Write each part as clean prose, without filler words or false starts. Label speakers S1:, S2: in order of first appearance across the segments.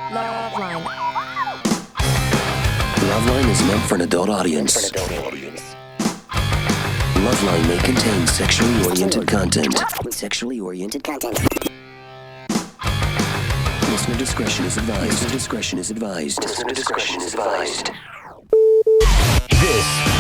S1: LoveLine.
S2: LoveLine is meant for an adult audience. LoveLine may contain sexually oriented content. Listener discretion is advised. This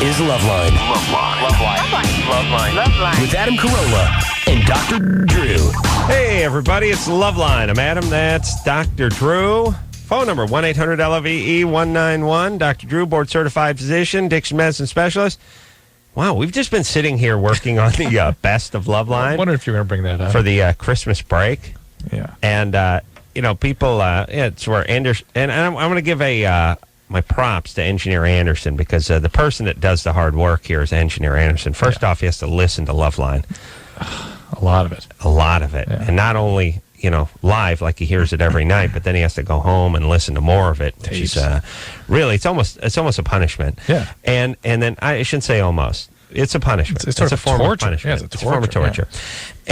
S2: is LoveLine. LoveLine. With Adam Carolla and Dr. Drew.
S3: Hey, everybody, it's LoveLine. I'm Adam. That's Dr. Drew. Phone number, 1-800-LOVE-191. Dr. Drew, board-certified physician, addiction medicine specialist. Wow, we've just been sitting here working on the best of LoveLine.
S4: I wonder if you're going to bring that up.
S3: For the Christmas break.
S4: Yeah.
S3: And, people, it's where Anderson, and I'm going to give my props to Engineer Anderson, because the person that does the hard work here is Engineer Anderson. First off, he has to listen to LoveLine.
S4: A lot of it.
S3: Yeah. And not only, live, like he hears it every night, but then he has to go home and listen to more of it, which is really, it's almost a punishment.
S4: Yeah.
S3: And then I shouldn't say almost. It's a punishment.
S4: It's a form
S3: torture.
S4: Of punishment.
S3: Yeah, it's a form of torture. Yeah.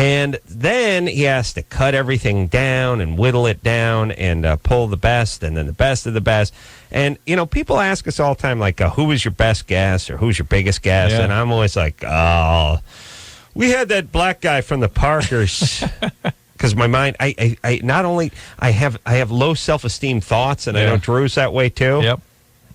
S3: And then he has to cut everything down and whittle it down and pull the best and then the best of the best. And, people ask us all the time, like, who was your best guest or who's your biggest guest? Yeah. And I'm always like, we had that black guy from the Parkers. Because my mind, I not only, I have low self-esteem thoughts, and I know Drew's that way too.
S4: Yep.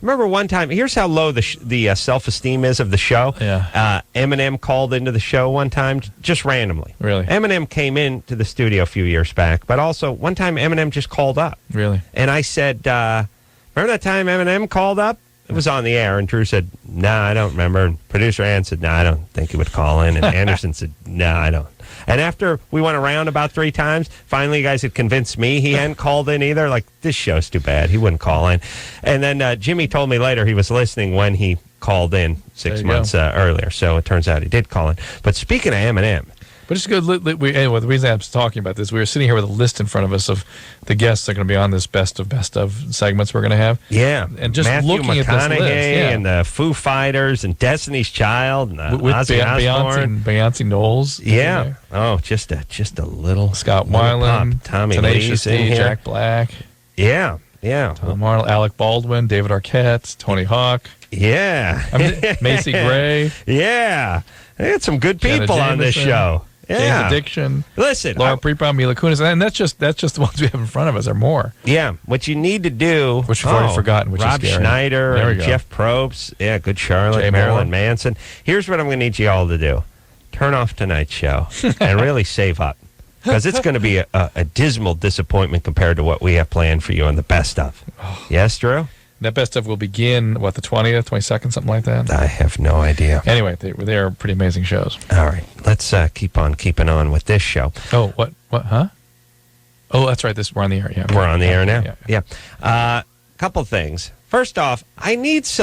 S3: Remember one time, here's how low the self-esteem is of the show.
S4: Yeah.
S3: Eminem called into the show one time, just randomly.
S4: Really?
S3: Eminem came into the studio a few years back, but also one time Eminem just called up.
S4: Really?
S3: And I said, remember that time Eminem called up? It was on the air, and Drew said, "Nah, I don't remember." And producer Ann said, "Nah, I don't think he would call in." And Anderson said, "Nah, I don't." And after we went around about 3 times, finally you guys had convinced me he hadn't called in either. Like, this show's too bad. He wouldn't call in. And then Jimmy told me later he was listening when he called in 6 months earlier. So it turns out he did call in. But speaking of Eminem.
S4: But it's good. Anyway, the reason I'm talking about this, we were sitting here with a list in front of us of the guests that are going to be on this best of segments we're going to have.
S3: Yeah.
S4: And just
S3: Matthew
S4: looking at this list.
S3: And the Foo Fighters and Destiny's Child and Ozzy Osbourne.
S4: Beyonce Knowles.
S3: Yeah. Oh, just a little.
S4: Scott Weiland.
S3: Tommy
S4: Tenacious
S3: Lee's in here.
S4: Jack Black.
S3: Yeah.
S4: Tom Arnold, Alec Baldwin, David Arquette, Tony Hawk.
S3: Yeah.
S4: Macy Gray.
S3: Yeah. They had some good people on this show. Yeah.
S4: James Addiction.
S3: Listen,
S4: Laura Prepon, Mila Kunis, and that's just the ones we have in front of us. There are more.
S3: Yeah. What you need to do,
S4: which we've already forgotten, which
S3: Rob
S4: is scary.
S3: Schneider and Jeff Probst. Yeah, Good Charlotte, Marilyn Manson. Here's what I'm going to need you all to do: turn off tonight's show and really save up, because it's going to be a dismal disappointment compared to what we have planned for you on the best of. Yes, Drew?
S4: That best of will begin, the 20th, 22nd, something like that?
S3: I have no idea.
S4: Anyway, they are pretty amazing shows.
S3: All right. Let's keep on keeping on with this show.
S4: Oh, what, huh? Oh, that's right. We're on the air. Yeah, okay.
S3: We're on the air now? Yeah. Couple things. First off, there needs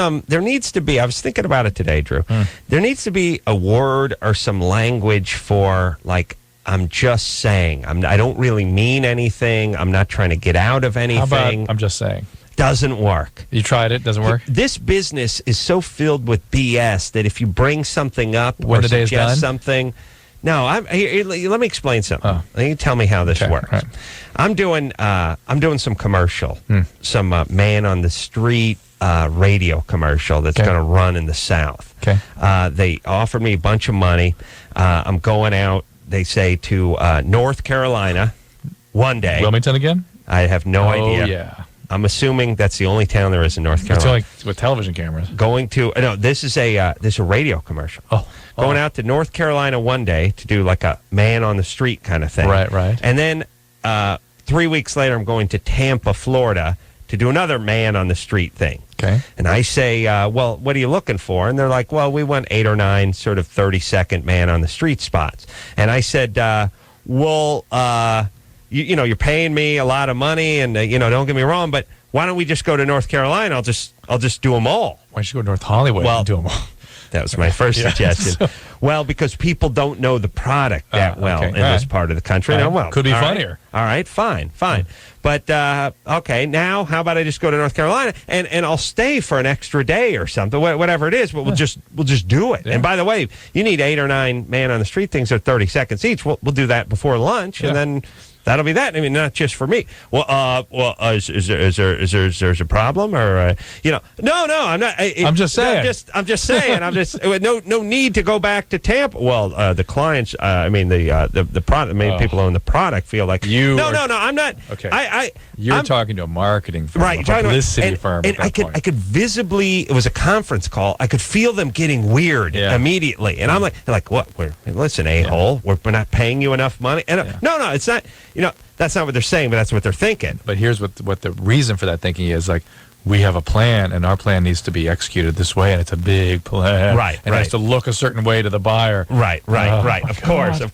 S3: to be, I was thinking about it today, Drew. There needs to be a word or some language for, like, I'm just saying. I don't really mean anything. I'm not trying to get out of anything.
S4: How about I'm just saying?
S3: Doesn't work.
S4: You tried it, doesn't work?
S3: This business is so filled with BS that if you bring something up
S4: when
S3: or
S4: the day is done?
S3: suggest something... No, let me explain something. You tell me how this works.
S4: Right.
S3: I'm doing some commercial, some man on the street radio commercial that's going to run in the South.
S4: Okay.
S3: They offered me a bunch of money. I'm going out, they say, to North Carolina one day.
S4: Wilmington again?
S3: I have no idea.
S4: Oh, yeah.
S3: I'm assuming that's the only town there is in North Carolina.
S4: It's only with television cameras.
S3: This is a radio commercial. Going out to North Carolina one day to do like a man on the street kind of thing.
S4: Right.
S3: And then 3 weeks later, I'm going to Tampa, Florida to do another man on the street thing.
S4: Okay.
S3: And I say, well, what are you looking for? And they're like, well, we want 8 or 9 sort of 30-second man on the street spots. And I said, you're paying me a lot of money, and don't get me wrong, but why don't we just go to North Carolina? I'll just do them all.
S4: Why don't you go to North Hollywood and do them all?
S3: That was my first suggestion. Well, because people don't know the product that well in this part of the country.
S4: Could be funnier.
S3: All right, fine. But, okay, now how about I just go to North Carolina and I'll stay for an extra day or something, whatever it is, but we'll just do it. Yeah. And by the way, you need 8 or 9 man on the street things are 30 seconds each. We'll do that before lunch, and then That'll be that. I mean, not just for me. Well, is there a problem, or no, I'm not.
S4: I'm just saying.
S3: I'm just saying. No need to go back to Tampa. Well, the clients. The product. Maybe people own the product feel like No, I'm not.
S4: Okay.
S3: I'm
S4: talking to a marketing firm,
S3: right,
S4: a publicity firm.
S3: And I could visibly. It was a conference call. I could feel them getting weird immediately, and I'm like, what? Listen, a-hole. We're not paying you enough money. And no, it's not. That's not what they're saying, but that's what they're thinking.
S4: But here's what the reason for that thinking is, like, we have a plan, and our plan needs to be executed this way, and it's a big plan.
S3: Right,
S4: and it has to look a certain way to the buyer.
S3: Right. Of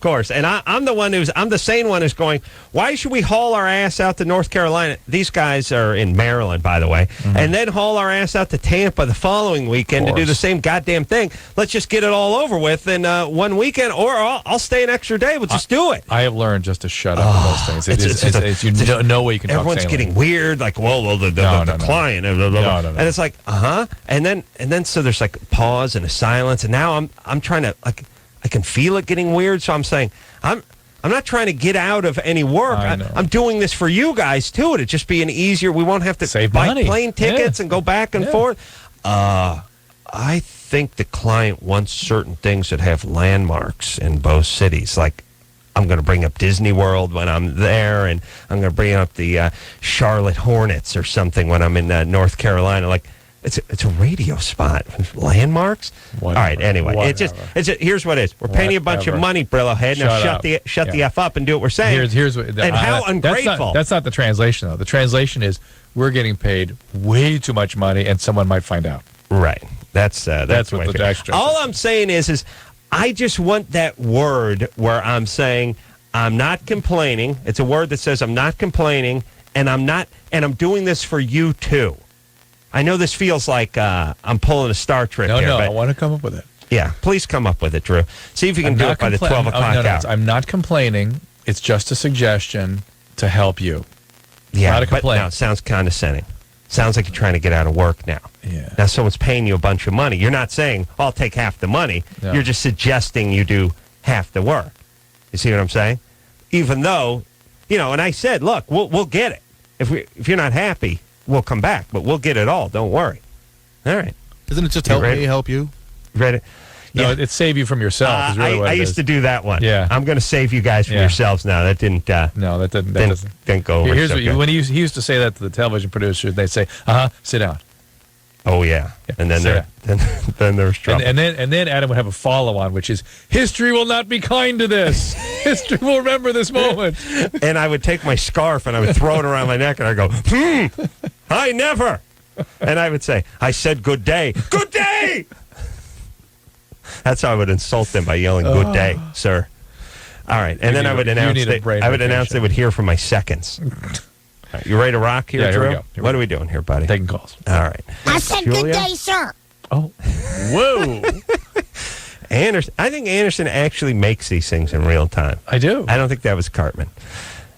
S3: course. And I'm the sane one who's going, why should we haul our ass out to North Carolina? These guys are in Maryland, by the way, and then haul our ass out to Tampa the following weekend to do the same goddamn thing. Let's just get it all over with in one weekend, or I'll stay an extra day. We'll just do it.
S4: I have learned just to shut up with those things. It's no way you can talk
S3: everyone's
S4: sanely.
S3: getting weird, like, the client.
S4: No.
S3: And it's like, and then so there's like pause and a silence, and now I'm trying to, like, I can feel it getting weird, so I'm saying I'm not trying to get out of any work. I'm doing this for you guys too. It'd just be an easier. We won't have to
S4: save
S3: buy
S4: money.
S3: Plane tickets and go back and forth. I think the client wants certain things that have landmarks in both cities, like. I'm going to bring up Disney World when I'm there, and I'm going to bring up the Charlotte Hornets or something when I'm in North Carolina. Like, it's a radio spot. Landmarks?
S4: Whatever.
S3: All right, anyway. Here's what it is. We're paying you a bunch of money, Brillo Head. Now shut the F up and do what we're saying.
S4: Here's what,
S3: how ungrateful.
S4: That's not the translation, though. The translation is, we're getting paid way too much money, and someone might find out.
S3: Right. That's what
S4: the extra.
S3: All I'm saying is I just want that word where I'm saying I'm not complaining. It's a word that says I'm not complaining, and I'm doing this for you too. I know this feels like I'm pulling a Star Trek here.
S4: No,
S3: but
S4: I want to come up with it.
S3: Yeah, please come up with it, Drew. See if you can do it by the 12 o'clock hour.
S4: I'm not complaining. It's just a suggestion to help you.
S3: Yeah,
S4: not a complaint.
S3: But now it sounds condescending. Sounds like you're trying to get out of work now.
S4: Yeah.
S3: Now someone's paying you a bunch of money. You're not saying, I'll take half the money.
S4: No.
S3: You're just suggesting you do half the work. You see what I'm saying? Even though, and I said, look, we'll get it. If you're not happy, we'll come back, but we'll get it all. Don't worry. All right.
S1: Doesn't it just help me help you?
S3: Ready?
S4: No, it save you from yourself. Is really what
S3: I
S4: it
S3: used
S4: is.
S3: to do that one.
S4: Yeah.
S3: I'm going to save you guys from yourselves now. That didn't.
S4: No, that
S3: didn't go over.
S4: Here's
S3: so
S4: what
S3: good.
S4: when he used to say that to the television producers, they'd say, sit down.
S3: Oh yeah. And then then there's trouble.
S4: And then Adam would have a follow on, which is, history will not be kind to this. History will remember this moment.
S3: And I would take my scarf and I would throw it around my neck and I'd go, I never. And I would say, I said good day. Good day. That's how I would insult them, by yelling "Good day, sir." All right, and then I would announce they would hear from my seconds. All right, you ready to rock here, Drew?
S4: Here we go.
S3: What are we doing here, buddy?
S4: Taking calls.
S3: All right.
S5: I said
S3: Julia?
S5: good day, sir.
S4: Oh, whoa!
S3: Anderson. I think Anderson actually makes these things in real time.
S4: I do.
S3: I don't think that was Cartman.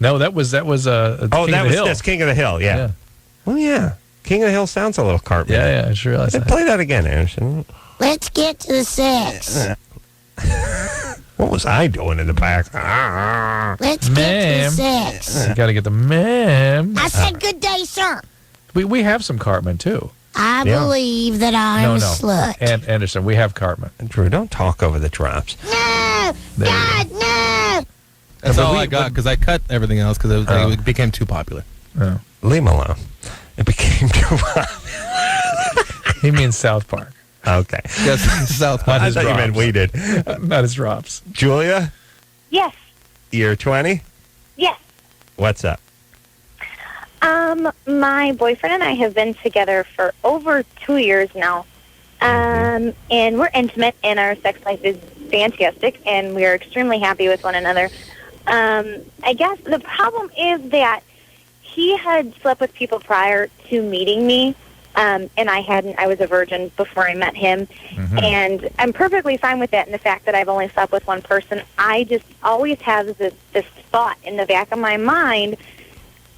S4: No, that was King of the Hill.
S3: That's King of the Hill. Yeah. Well, yeah. King of the Hill sounds a little Cartman.
S4: Yeah, I just realized that.
S3: Play that again, Anderson.
S5: Let's get to the sex.
S3: What was I doing in the back?
S5: Let's get to the sex.
S4: You got to get the ma'am.
S5: I said good day, sir.
S4: We have some Cartman, too.
S5: I believe that I'm a slut.
S4: And Anderson, we have Cartman.
S3: Drew, don't talk over the drops.
S5: No! God, no!
S1: That's all I got, because I cut everything else because it became too popular.
S4: Oh.
S3: Leave him alone. It became too popular.
S4: He means South Park.
S3: Okay.
S1: Yes, South Park.
S3: I thought you meant we did.
S4: Not his drops.
S3: Julia,
S6: Yes.
S3: you're 20?
S6: Yes.
S3: What's up?
S6: My boyfriend and I have been together for over 2 years now. And we're intimate, and our sex life is fantastic, and we are extremely happy with one another. I guess the problem is that he had slept with people prior to meeting me, and I hadn't. I was a virgin before I met him, and I'm perfectly fine with that. And the fact that I've only slept with one person, I just always have this thought in the back of my mind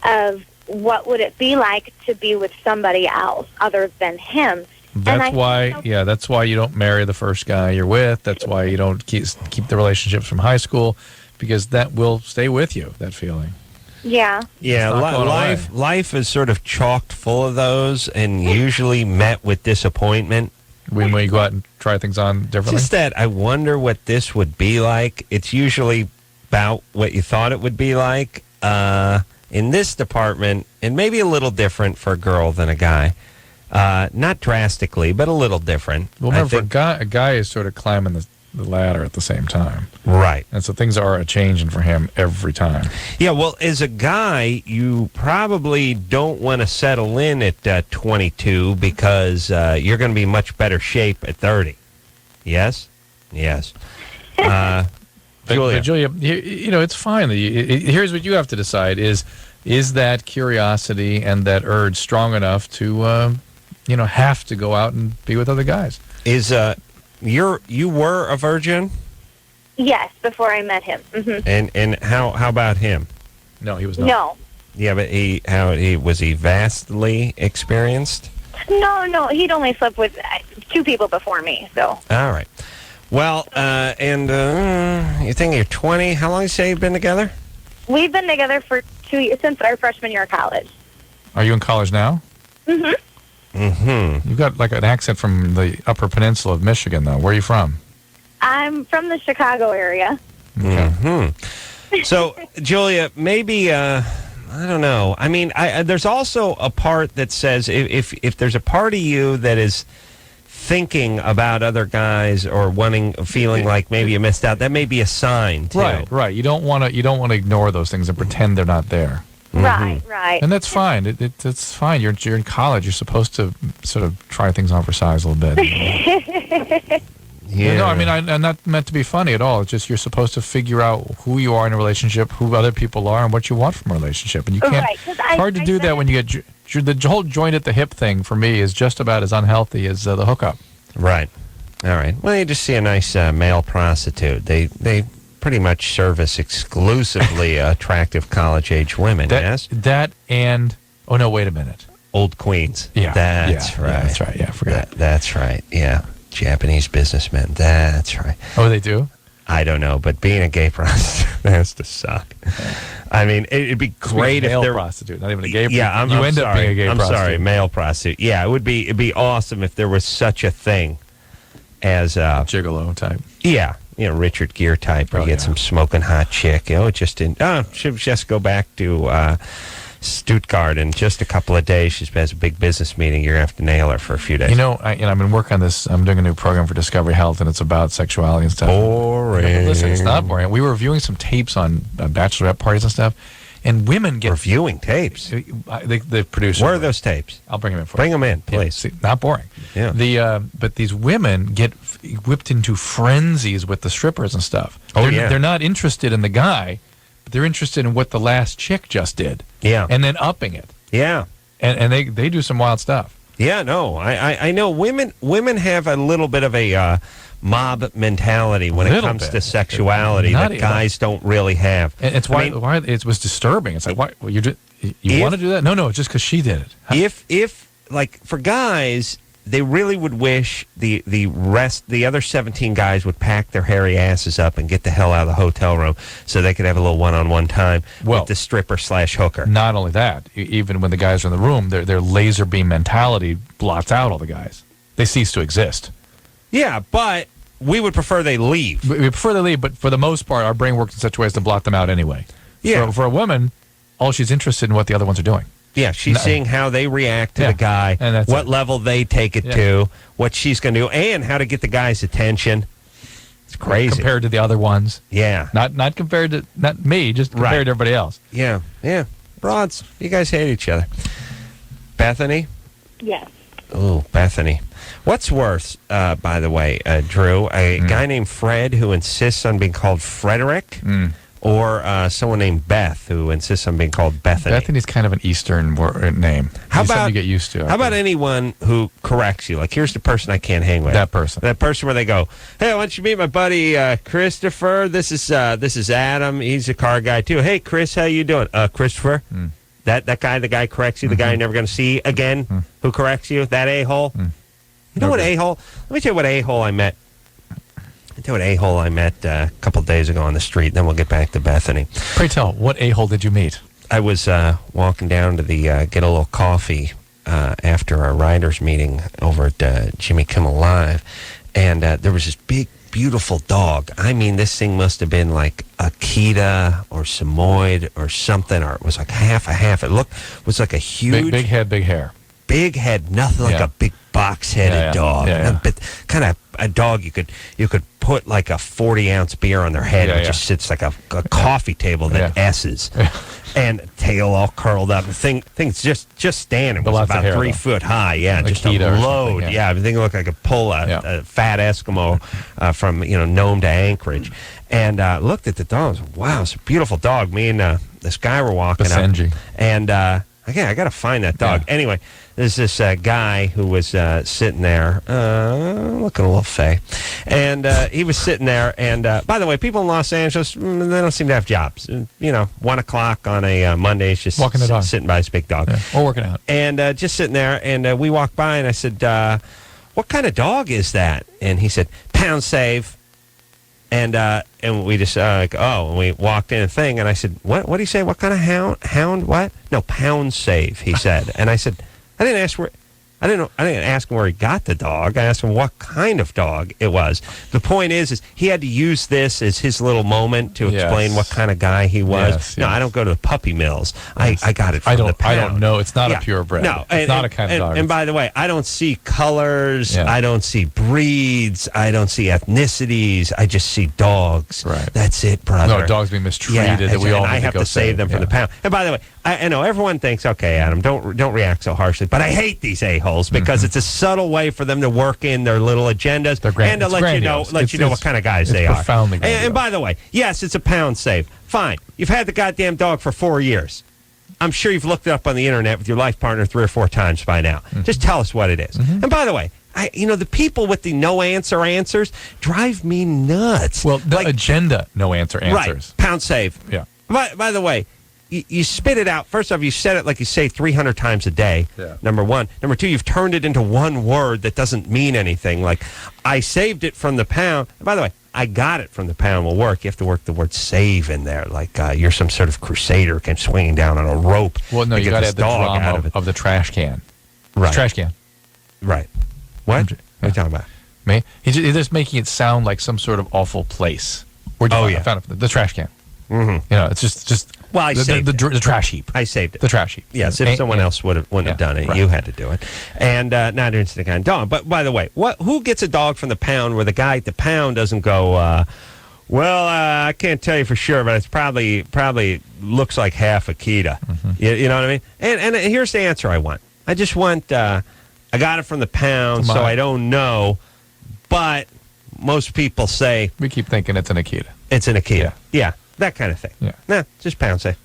S6: of what would it be like to be with somebody else other than him.
S4: That's why you don't marry the first guy you're with. That's why you don't keep the relationships from high school, because that will stay with you, that feeling.
S3: Yeah,
S4: not going away.
S3: life is sort of chocked full of those, and usually met with disappointment.
S4: When you go out and try things on differently?
S3: Just that I wonder what this would be like. It's usually about what you thought it would be like. In this department, and maybe a little different for a girl than a guy. Not drastically, but a little different.
S4: Well, remember, a guy is sort of climbing the ladder at the same time.
S3: Right.
S4: And so things are changing for him every time.
S3: Yeah, well, as a guy, you probably don't want to settle in at 22 because you're going to be in much better shape at 30. Yes? Yes. Julia.
S4: But Julia, it's fine. Here's what you have to decide is that curiosity and that urge strong enough to, have to go out and be with other guys?
S3: You were a virgin?
S6: Yes, before I met him. Mm-hmm.
S3: And how about him?
S4: No, he was not.
S6: No.
S3: Yeah, but was he vastly experienced?
S6: No, he'd only slept with 2 people before me, so.
S3: All right. Well, you think you're 20. How long you say you've been together?
S6: We've been together for 2 years, since our freshman year of college.
S4: Are you in college now?
S6: Mm-hmm.
S3: Mm-hmm.
S4: You've got like an accent from the Upper Peninsula of Michigan, though. Where are you from?
S6: I'm from the Chicago area.
S3: Mm-hmm. So, Julia, maybe, I don't know. I mean, there's also a part that says if there's a part of you that is thinking about other guys or feeling like maybe you missed out, that may be a sign, too.
S4: Right. You don't want to ignore those things and pretend they're not there.
S6: Mm-hmm. Right.
S4: And that's fine. It's fine. You're in college. You're supposed to sort of try things on for size a little bit.
S3: Yeah.
S4: No, I mean, I'm not meant to be funny at all. It's just you're supposed to figure out who you are in a relationship, who other people are, and what you want from a relationship. And you can't.
S6: Right,
S4: it's hard to do that when you get the whole joint at the hip thing. For me, is just about as unhealthy as the hookup.
S3: Right. All right. Well, you just see a nice male prostitute. They pretty much service exclusively attractive college-age women. Yes.
S4: That and no, wait a minute.
S3: Old queens.
S4: Yeah.
S3: That's right.
S4: Yeah, that's right. Yeah, I forgot.
S3: That's right. Yeah. Japanese businessmen. That's right.
S4: Oh, they do?
S3: I don't know, but being a gay prostitute has to suck. I mean, it'd be great if there
S4: prostitute, not even a gay prostitute.
S3: Yeah,
S4: you end up being a gay prostitute.
S3: I'm sorry, male prostitute. Yeah, it'd be awesome if there was such a thing as
S4: gigolo type.
S3: Yeah, Richard Gere type, where you get some smoking hot chick. She'll just go back to Stuttgart in just a couple of days. She has a big business meeting. You're going to have to nail her for a few days.
S4: I've been working on this. I'm doing a new program for Discovery Health, and it's about sexuality and stuff.
S3: Boring.
S4: Listen, it's not boring. We were reviewing some tapes on bachelorette parties and stuff, and women get...
S3: Reviewing tapes?
S4: The producer.
S3: Where are those tapes?
S4: I'll bring them in for you.
S3: Bring them in, please.
S4: Yeah, not boring.
S3: Yeah.
S4: But these women get whipped into frenzies with the strippers and stuff. They're not interested in the guy, but they're interested in what the last chick just did.
S3: Yeah.
S4: And then upping it.
S3: Yeah.
S4: And they do some wild stuff.
S3: Yeah, no. I know women have a little bit of a mob mentality when it comes to sexuality that guys don't really have.
S4: And it's why it was disturbing. It's like, why you want to do that? No, it's just because she did it.
S3: If like for guys, they really would wish the other 17 guys would pack their hairy asses up and get the hell out of the hotel room so they could have a little one-on-one time with the stripper/hooker.
S4: Not only that, even when the guys are in the room, their laser beam mentality blots out all the guys. They cease to exist.
S3: Yeah, but we would prefer they leave.
S4: We prefer they leave, but for the most part, our brain works in such a way as to blot them out anyway.
S3: Yeah.
S4: For a woman, all she's interested in what the other ones are doing.
S3: Yeah, she's seeing how they react to the guy,
S4: and
S3: what level they take it to, what she's going to do, and how to get the guy's attention. It's crazy.
S4: Compared to the other ones.
S3: Yeah.
S4: Not compared to, not me, just compared to everybody else.
S3: Yeah. Broads, you guys hate each other. Bethany?
S6: Yes.
S3: Oh, Bethany. What's worse, by the way, Drew, a guy named Fred who insists on being called Frederick, or someone named Beth who insists on being called Bethany?
S4: Bethany's kind of an Eastern name.
S3: How about
S4: you get used to?
S3: How about anyone who corrects you? Like, here's the person I can't hang with.
S4: That person
S3: where they go, hey, why don't you meet my buddy Christopher? This is Adam. He's a car guy too. Hey, Chris, how you doing? Christopher. That guy, the guy corrects you, the guy you're never going to see again, who corrects you, that a-hole. You know what a-hole? Let me tell you what a-hole I met. A couple days ago on the street, then we'll get back to Bethany.
S4: Pray tell, what a-hole did you meet?
S3: I was walking down to the get a little coffee after our writers meeting over at Jimmy Kimmel Live, and there was this big, beautiful dog. I mean, this thing must have been like Akita or Samoyed or something, or it was like half a half. It was like a huge,
S4: big head, big hair,
S3: big head, nothing like a big box-headed dog. But kind of a dog you could put like a 40-ounce beer on their head, and it just sits like a coffee table that S's. And tail all curled up. The thing's just standing. It was about 3 foot high. Yeah, just a load. Yeah, everything looked like I could pull a fat Eskimo from Nome to Anchorage. And looked at the dog. I was, wow, it's a beautiful dog. Me and this guy were walking up. And I got to find that dog. Yeah. Anyway, there's this guy who was sitting there, looking a little fey. And he was sitting there. And by the way, people in Los Angeles, they don't seem to have jobs. 1 o'clock on a Monday, it's just
S4: walking the dog,
S3: sitting by his big dog.
S4: Yeah. Or working out.
S3: And just sitting there. And we walked by, and I said, what kind of dog is that? And he said, Pound Save. And we just and we walked in a thing, and I said, what do you say? What kind of hound? What? No, Pound Save, he said. And I said, I didn't ask him where he got the dog. I asked him what kind of dog it was. The point is he had to use this as his little moment to explain what kind of guy he was.
S4: Yes,
S3: no, I don't go to the puppy mills. I got it from the pound.
S4: I don't know. It's not a purebred.
S3: No,
S4: it's not a kind of dog.
S3: And by the way, I don't see colors. Yeah. I don't see breeds. I don't see ethnicities. I just see dogs.
S4: Right.
S3: That's it, brother.
S4: No, dogs being mistreated. That we all
S3: I have to save them from the pound. And by the way, I know everyone thinks, okay, Adam, don't react so harshly. But I hate these a-holes because it's a subtle way for them to work in their little agendas and to let you know what kind of guys they are.
S4: Profoundly
S3: and by the way, yes, it's a Pound Save. Fine. You've had the goddamn dog for 4 years. I'm sure you've looked it up on the internet with your life partner 3 or 4 times by now. Just tell us what it is. And by the way, the people with the no answer answers drive me nuts.
S4: Well, the agenda no answer answers.
S3: Right. Pound Save.
S4: Yeah.
S3: By the way, you spit it out. First off, you said it like you say 300 times a day, number one. Number two, you've turned it into one word that doesn't mean anything. Like, I saved it from the pound. And by the way, I got it from the pound will work. You have to work the word save in there. Like you're some sort of crusader came swinging down on a rope.
S4: Well, no, you got to have the drama of the trash can.
S3: Right.
S4: The trash can.
S3: Right. What? What are you talking about?
S4: Me? He's just making it sound like some sort of awful place. I found it. The trash can.
S3: Mm-hmm.
S4: It's just
S3: well, I saved
S4: the trash heap.
S3: I saved it.
S4: The trash heap.
S3: Yes, if someone else wouldn't have done it, you had to do it. And not interested in the kind of dog. But by the way, who gets a dog from the pound where the guy at the pound doesn't go, I can't tell you for sure, but it's probably looks like half Akita. You know what I mean? And here's the answer I want. I just want, I got it from the pound, so I don't know. But most people say...
S4: We keep thinking it's an Akita.
S3: It's an Akita. Yeah. That kind of thing.
S4: Yeah.
S3: Nah, just Pound Save.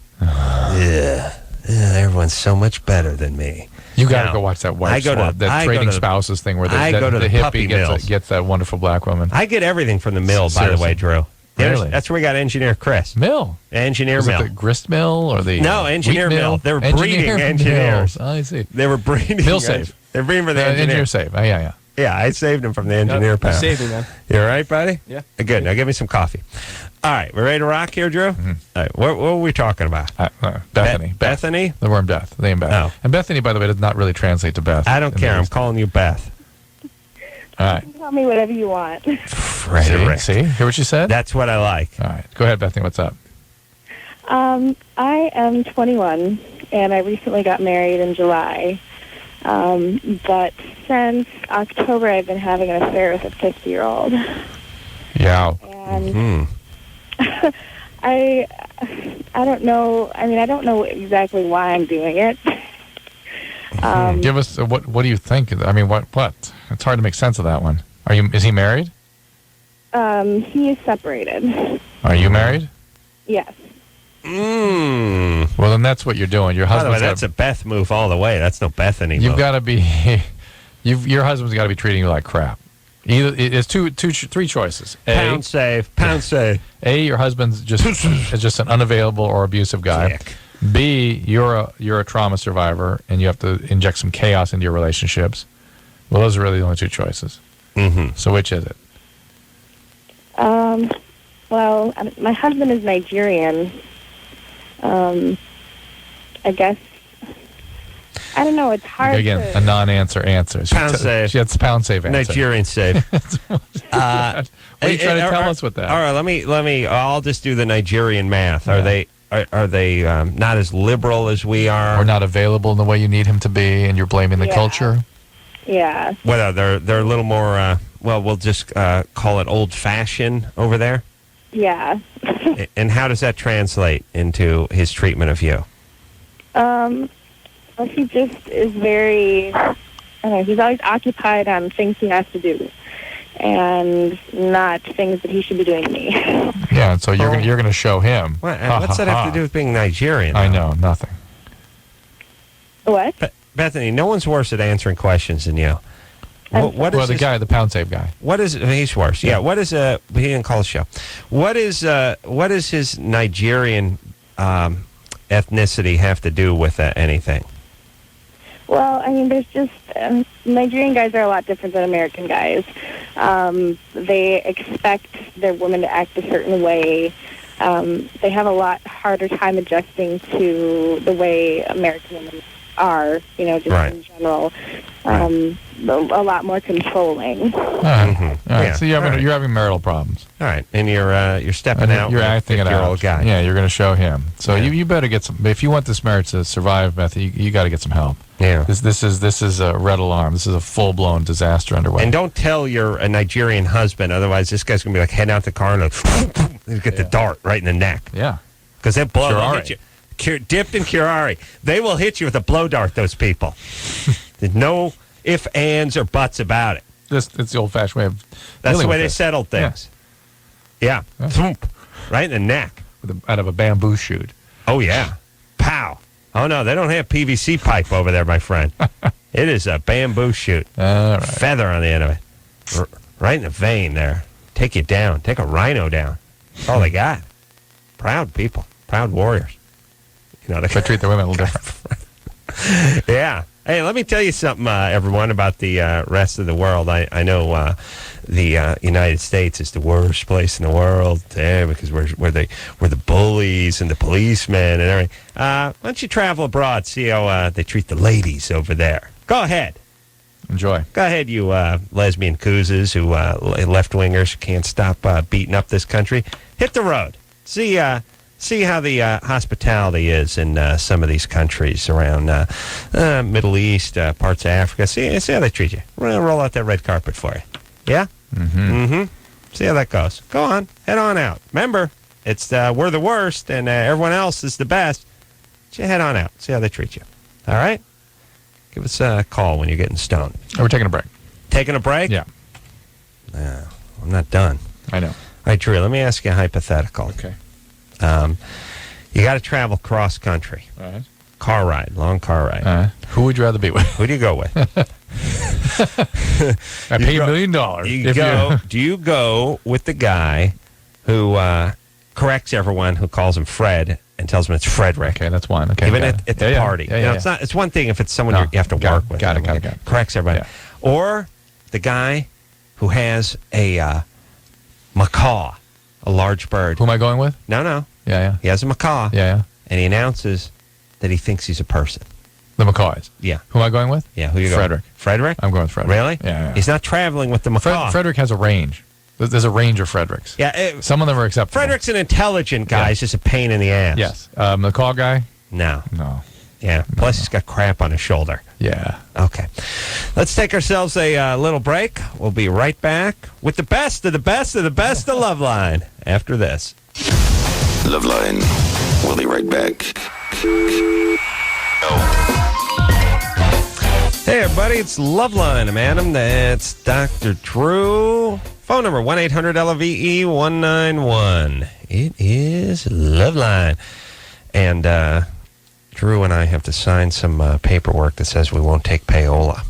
S3: Everyone's so much better than me.
S4: You got to go watch that wife swap, that trading spouses thing where the hippie gets that wonderful black woman.
S3: I get everything from the mill, by the way, Drew.
S4: Really?
S3: That's where we got Engineer Chris.
S4: Mill?
S3: Engineer Mill.
S4: The grist mill or the...
S3: No, Engineer Mill. They were breeding engineers.
S4: I see.
S3: They were breeding...
S4: Mill Save.
S3: They're breeding for the
S4: Engineer Save. Oh, yeah.
S3: Yeah, I saved him from the engineer pound.
S1: I saved him, man.
S3: You all right, buddy?
S1: Yeah.
S3: Good. Now give me some coffee. All right, we're ready to rock here, Drew? All right, what were we talking about?
S4: Bethany.
S3: Bethany?
S4: The worm Beth. The name Beth.
S3: Oh.
S4: And Bethany, by the way, does not really translate to Beth.
S3: I don't care. I'm calling you Beth.
S4: All right.
S6: Tell me whatever you want.
S4: See? Hear what she said?
S3: That's what I like.
S4: All right. Go ahead, Bethany. What's up?
S6: I am 21, and I recently got married in July. But since October, I've been having an affair with a 50-year-old.
S4: Yeah.
S6: And I don't know. I mean, I don't know exactly why I'm doing it.
S4: Give us what do you think? I mean, what? It's hard to make sense of that one. Is he married?
S6: He is separated.
S4: Are you married?
S6: Yes.
S4: Well, then that's what you're doing. Your husband.
S3: That's a Beth move all the way. That's no Bethany.
S4: You've got to be. Your husband's got to be treating you like crap. Either it's three choices.
S3: Pound save.
S4: A, your husband's just an unavailable or abusive guy.
S3: Dick.
S4: B, you're a trauma survivor and you have to inject some chaos into your relationships. Well, those are really the only two choices. So which is it?
S6: Well, my husband is Nigerian. I guess. I don't know. It's hard.
S4: Again,
S6: to...
S4: a non-answer answer.
S3: Pound save.
S4: She had the pound save answer.
S3: Nigerian save.
S4: What are you trying to tell us with that?
S3: All right, let me. I'll just do the Nigerian math. Are they not as liberal as we are,
S4: or not available in the way you need him to be, and you're blaming the culture?
S6: Yeah.
S3: Well, they're a little more. Well, we'll just call it old-fashioned over there.
S6: Yeah.
S3: And how does that translate into his treatment of you?
S6: Well, he just is very, I don't know, he's always occupied on things he has to do and not things that he should be doing to me.
S4: Yeah, and so you're going to show him.
S3: What's that have to do with being Nigerian?
S4: I know, nothing.
S6: What?
S3: Bethany, no one's worse at answering questions than you. What is
S4: the pound save guy.
S3: What is he's worse? Yeah. What is he didn't call the show? What is his Nigerian ethnicity have to do with anything?
S6: Well, I mean, there's just Nigerian guys are a lot different than American guys. They expect their women to act a certain way. They have a lot harder time adjusting to the way American women are, just in general. A lot more controlling.
S4: All right. So you're having marital problems.
S3: All right, and you're stepping out.
S4: You're acting it out.
S3: Guy.
S4: Yeah, you're going to show him. So you better get some. If you want this marriage to survive, Beth, you got to get some help.
S3: Yeah.
S4: This is a red alarm. This is a full-blown disaster underway.
S3: And don't tell your Nigerian husband, otherwise this guy's going to be like heading out the car and get the dart right in the neck.
S4: Yeah.
S3: Because that blow will hit you. Dipped in curare. They will hit you with a blow dart, those people. There's no ifs, ands, or buts about it.
S4: It's the old-fashioned way of
S3: That's the way they settled things. Yeah. Thump. Right in the neck.
S4: Out of a bamboo shoot.
S3: Oh, yeah. Pow. Oh, no, they don't have PVC pipe over there, my friend. It is a bamboo shoot.
S4: All right.
S3: Feather on the end of it. Right in the vein there. Take you down. Take a rhino down. That's all they got. Proud people. Proud warriors. They
S4: treat their women a little different.
S3: Yeah. Hey, let me tell you something, everyone, about the rest of the world. I know the United States is the worst place in the world because we're the bullies and the policemen and everything. Why don't you travel abroad, see how they treat the ladies over there? Go ahead.
S4: Enjoy.
S3: Go ahead, you lesbian coozes who left-wingers who can't stop beating up this country. Hit the road. See how the hospitality is in some of these countries around Middle East, parts of Africa. See how they treat you. We're going to roll out that red carpet for you. Yeah? Mm-hmm. See how that goes. Go on. Head on out. Remember, it's we're the worst and everyone else is the best. So head on out. See how they treat you. All right? Give us a call when you're getting stoned.
S4: We're taking a break.
S3: Taking a break?
S4: Yeah.
S3: I'm not done.
S4: I know.
S3: All right, Drew, let me ask you a hypothetical.
S4: Okay.
S3: You got to travel cross country.
S4: All right.
S3: Car ride, long car ride.
S4: Who would you rather be with?
S3: Who do you go with?
S4: I pay $1 million.
S3: Do you go with the guy who corrects everyone who calls him Fred and tells him it's Frederick?
S4: Okay, that's one. Okay,
S3: even at the party.
S4: Yeah.
S3: It's not. It's one thing if it's someone you have to work with.
S4: Got it.
S3: Corrects everybody.
S4: Yeah.
S3: Or the guy who has a macaw, a large bird.
S4: Who am I going with?
S3: No.
S4: Yeah.
S3: He has a macaw.
S4: Yeah.
S3: And he announces that he thinks he's a person.
S4: The macaws.
S3: Yeah.
S4: Who am I going with?
S3: Yeah. Who you
S4: Frederick.
S3: Frederick?
S4: I'm going with Frederick.
S3: Really?
S4: Yeah.
S3: He's not traveling with the macaw.
S4: Frederick has a range. There's a range of Fredericks.
S3: Yeah.
S4: Some of them are acceptable.
S3: Frederick's an intelligent guy. He's just a pain in the ass.
S4: Yes. Macaw guy?
S3: No. Yeah.
S4: No.
S3: Plus, he's got crap on his shoulder.
S4: Yeah.
S3: Okay. Let's take ourselves a little break. We'll be right back with the best of the best of the best of LoveLine after this.
S2: LoveLine. We'll be right back.
S3: Hey, everybody. It's LoveLine. I'm Adam. That's Dr. True. Phone number 1-800-LOVE-191. It is LoveLine. And Drew and I have to sign some paperwork that says we won't take payola.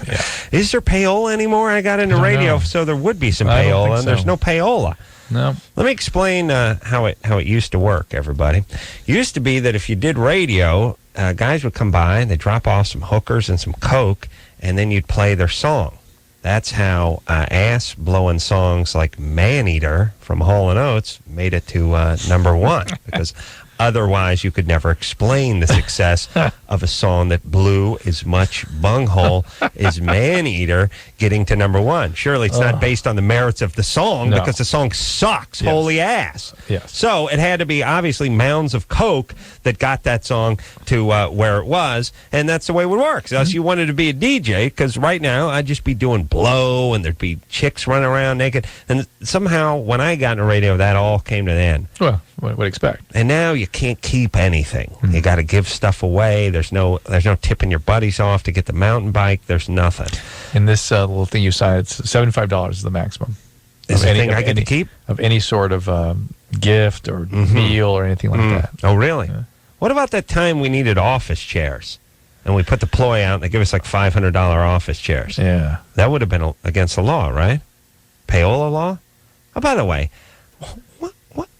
S3: Yeah. Is there payola anymore? I got into radio, so there would be some payola, and there's no payola.
S4: No.
S3: Let me explain how it used to work, everybody. It used to be that if you did radio, guys would come by, and they'd drop off some hookers and some coke, and then you'd play their song. That's how ass-blowing songs like Man Eater from Hall & Oates made it to number one, because Otherwise, you could never explain the success of a song that blew as much bunghole as Man-Eater getting to number one. Surely it's not based on the merits of the song because the song sucks.
S4: Yes.
S3: Holy ass.
S4: Yes.
S3: So it had to be obviously mounds of coke that got that song to where it was, and that's the way it would work. So you wanted to be a DJ, because right now I'd just be doing blow, and there'd be chicks running around naked. And somehow when I got into radio, that all came to an end.
S4: Well, what would expect?
S3: And now you can't keep anything. You got to give stuff away. There's no tipping your buddies off to get the mountain bike. There's nothing.
S4: In this little thing you signed, it's $75 is the maximum.
S3: Is the thing I get to keep?
S4: Of any sort of gift or meal or anything like that.
S3: Oh, really?
S4: Yeah.
S3: What about that time we needed office chairs? And we put the ploy out, and they give us like $500 office chairs.
S4: Yeah.
S3: That would have been against the law, right? Payola law? Oh, by the way,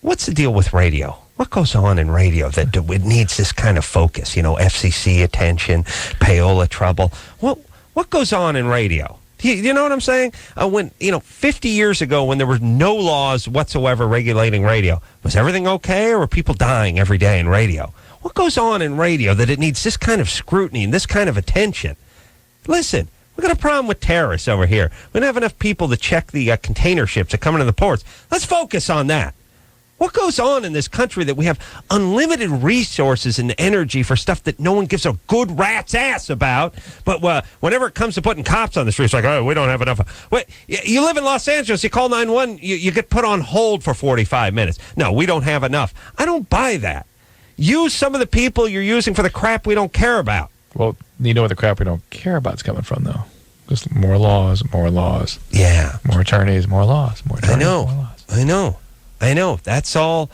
S3: what's the deal with radio? What goes on in radio that it needs this kind of focus? FCC attention, payola trouble. What goes on in radio? You know what I'm saying? When 50 years ago, when there were no laws whatsoever regulating radio, was everything okay, or were people dying every day in radio? What goes on in radio that it needs this kind of scrutiny and this kind of attention? Listen, we got a problem with terrorists over here. We don't have enough people to check the container ships that come into the ports. Let's focus on that. What goes on in this country that we have unlimited resources and energy for stuff that no one gives a good rat's ass about? But whenever it comes to putting cops on the streets, like, oh, we don't have enough. Wait, you live in Los Angeles, you call 911, you get put on hold for 45 minutes. No, we don't have enough. I don't buy that. Use some of the people you're using for the crap we don't care about.
S4: Well, you know where the crap we don't care about is coming from, though. Just more laws, more laws.
S3: Yeah.
S4: More attorneys, more laws. More attorneys, more laws.
S3: I know. That's all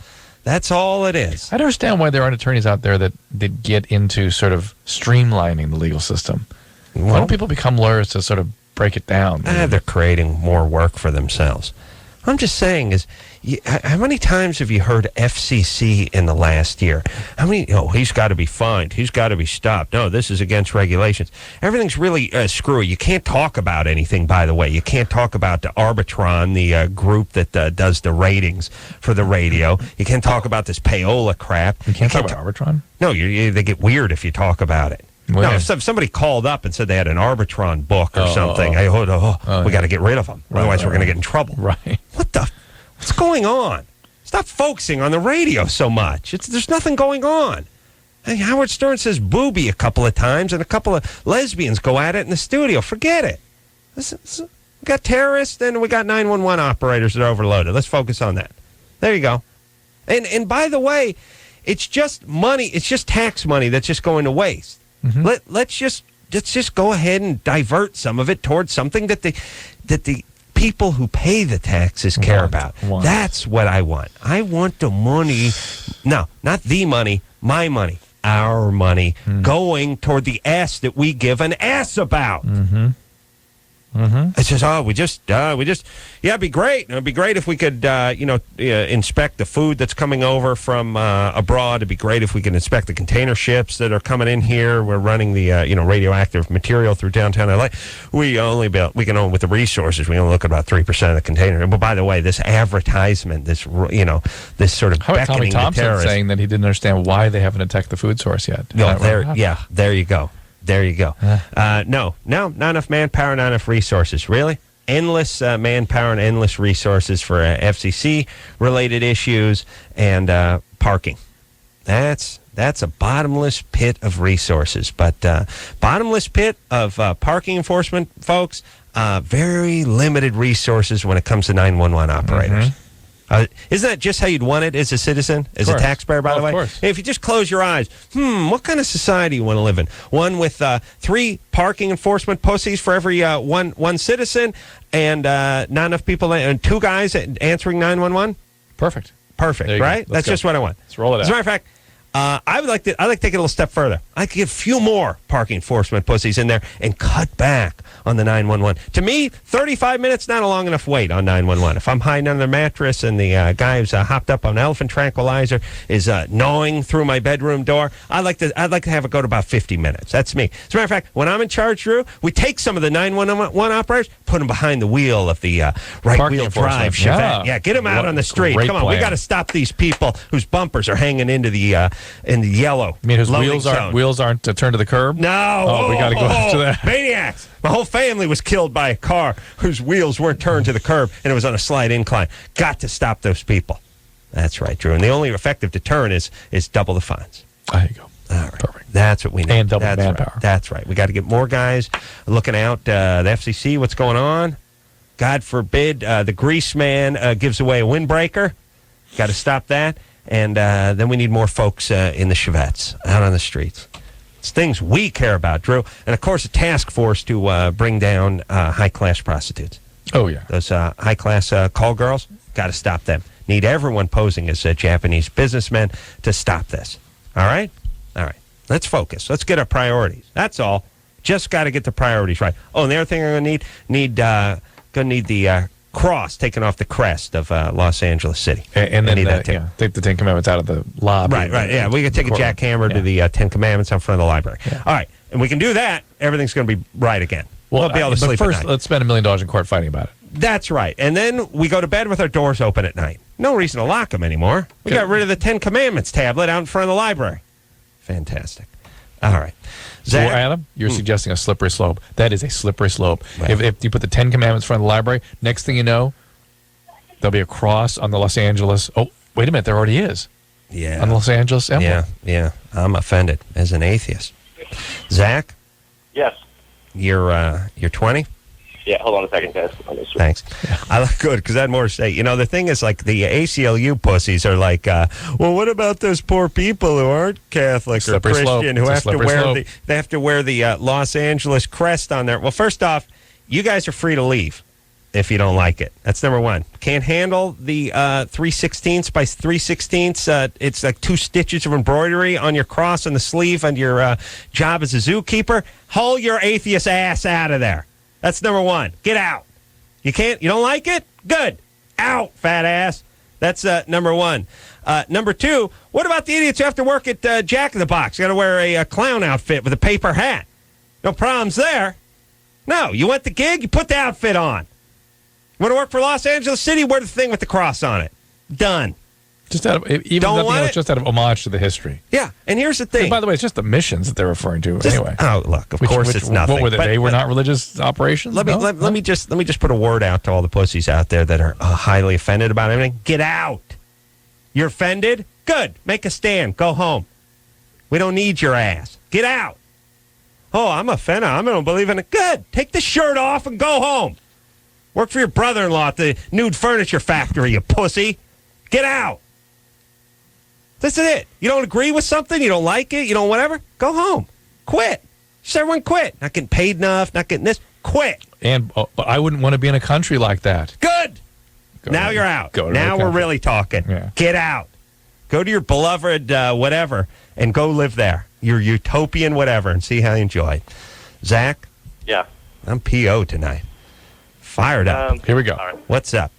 S3: it is.
S4: I don't understand why there aren't attorneys out there that get into sort of streamlining the legal system. Why don't people become lawyers to sort of break it down?
S3: They're creating more work for themselves. I'm just saying is, how many times have you heard FCC in the last year? How many? Oh, he's got to be fined. He's got to be stopped. No, this is against regulations. Everything's really screwy. You can't talk about anything, by the way. You can't talk about the Arbitron, the group that does the ratings for the radio. You can't talk about this payola crap.
S4: You can't talk about Arbitron?
S3: No, they get weird if you talk about it.
S4: Well,
S3: no, if somebody called up and said they had an Arbitron book or something, we got to get rid of them. Otherwise, we're going to get in trouble.
S4: Right.
S3: What's going on? Stop focusing on the radio so much. There's nothing going on. Hey, Howard Stern says booby a couple of times, and a couple of lesbians go at it in the studio. Forget it. We got terrorists, and we got 911 operators that are overloaded. Let's focus on that. There you go. And by the way, it's just money. It's just tax money that's just going to waste. Mm-hmm. Let's just go ahead and divert some of it towards something that the people who pay the taxes care about. That's what I want. I want the money. No, not the money. My money. Our money going toward the ass that we give an ass about. Mm-hmm. Mm-hmm. It says, it'd be great. It'd be great if we could, inspect the food that's coming over from abroad. It'd be great if we could inspect the container ships that are coming in here. We're running the, radioactive material through downtown LA. We can only, with the resources, we only look at about 3% of the container. But by the way, this advertisement, this sort of
S4: how about Tommy
S3: beckoning
S4: Thompson
S3: to terrorists,
S4: saying that he didn't understand why they haven't attacked the food source yet?
S3: No, there you go. There you go. No, not enough manpower, not enough resources. Really? Endless manpower and endless resources for FCC-related issues and parking. That's a bottomless pit of resources. But bottomless pit of parking enforcement, folks, very limited resources when it comes to 911 operators. Mm-hmm. Isn't that just how you'd want it as a citizen, as a taxpayer, by the way? Of course. If you just close your eyes, what kind of society you want to live in? One with 3 parking enforcement pussies for every one citizen, and not enough people, and 2 guys answering 911?
S4: Perfect,
S3: right? That's just what I want.
S4: Let's roll it out.
S3: As a matter of fact, I like to take it a little step further. I could get a few more parking enforcement pussies in there and cut back on the 911. To me, 35 minutes not a long enough wait on 911. If I'm hiding under the mattress and the guy who's hopped up on elephant tranquilizer is gnawing through my bedroom door, I'd like to have it go to about 50 minutes. That's me. As a matter of fact, when I'm in charge, Drew, we take some of the 911 operators, put them behind the wheel of the right-wheel drive Chevette. Yeah, get them out on the street. Come on, we got to stop these people whose bumpers are hanging into the yellow.
S4: I mean, whose wheels aren't turned to the curb?
S3: No.
S4: Oh, we got to go after that.
S3: Maniacs. My whole family was killed by a car whose wheels weren't turned to the curb, and it was on a slight incline. Got to stop those people. That's right, Drew. And the only effective deterrent is double the fines.
S4: There you go.
S3: All right.
S4: Perfect.
S3: That's what we need.
S4: And double
S3: That's
S4: manpower.
S3: Right. That's right. We got to get more guys looking out. The FCC, what's going on? God forbid the grease man gives away a windbreaker. Got to stop that. And then we need more folks in the Chevettes out on the streets. It's things we care about, Drew. And, of course, a task force to bring down high-class prostitutes.
S4: Oh, yeah.
S3: Those high-class call girls, got to stop them. Need everyone posing as Japanese businessmen to stop this. All right? All right. Let's focus. Let's get our priorities. That's all. Just got to get the priorities right. Oh, and the other thing I'm going to need the cross taken off the crest of Los Angeles City.
S4: And then take the Ten Commandments out of the lobby.
S3: Right. Yeah, we can take a jackhammer to the Ten Commandments out front of the library. Yeah. All right, and we can do that. Everything's going to be right again. We'll be able to sleep
S4: first,
S3: at night.
S4: let's spend $1 million in court fighting about it.
S3: That's right. And then we go to bed with our doors open at night. No reason to lock them anymore. We got rid of the Ten Commandments tablet out in front of the library. Fantastic. All right. Zach?
S4: So, Adam, you're suggesting a slippery slope. That is a slippery slope. Right. If you put the Ten Commandments in front of the library, next thing you know, there'll be a cross on the Los Angeles. Oh, wait a minute. There already is.
S3: Yeah.
S4: On the Los Angeles emblem.
S3: Yeah. I'm offended as an atheist. Zach?
S7: Yes.
S3: You're 20?
S7: Yeah, hold on a second, guys.
S3: Thanks. I look good because I had more to say. You know, the thing is, like, the ACLU pussies are like, well, what about those poor people who aren't Catholic or Christian who have to wear the Los Angeles crest on there? Well, first off, you guys are free to leave if you don't like it. That's number one. Can't handle the 3/16 by 3/16. It's like 2 stitches of embroidery on your cross on the sleeve on your job as a zookeeper. Haul your atheist ass out of there. That's number one. Get out. You don't like it? Good. Out, fat ass. That's number one. Number two, what about the idiots who have to work at Jack in the Box? You got to wear a clown outfit with a paper hat. No problems there. No, you want the gig? You put the outfit on. You want to work for Los Angeles City? Wear the thing with the cross on it. Done.
S4: Just out of just out of homage to the history.
S3: Yeah, and here's the thing.
S4: And by the way, it's just the missions that they're referring to anyway.
S3: Oh, look, of course it's nothing.
S4: What were they? They were not religious operations.
S3: Let me just put a word out to all the pussies out there that are highly offended about everything. Get out. You're offended? Good. Make a stand. Go home. We don't need your ass. Get out. Oh, I'm offended. I don't believe in it. Good. Take the shirt off and go home. Work for your brother-in-law at the nude furniture factory, you pussy. Get out. This is it. You don't agree with something? You don't like it? You don't whatever? Go home. Quit. Just everyone quit. Not getting paid enough. Not getting this. Quit.
S4: But I wouldn't want to be in a country like that.
S3: Good. Now you're out. Now we're really talking.
S4: Yeah.
S3: Get out. Go to your beloved whatever and go live there. Your utopian whatever and see how you enjoy it. Zach?
S7: Yeah.
S3: I'm P.O. tonight. Fired up.
S4: Here we go.
S7: All right.
S3: What's up?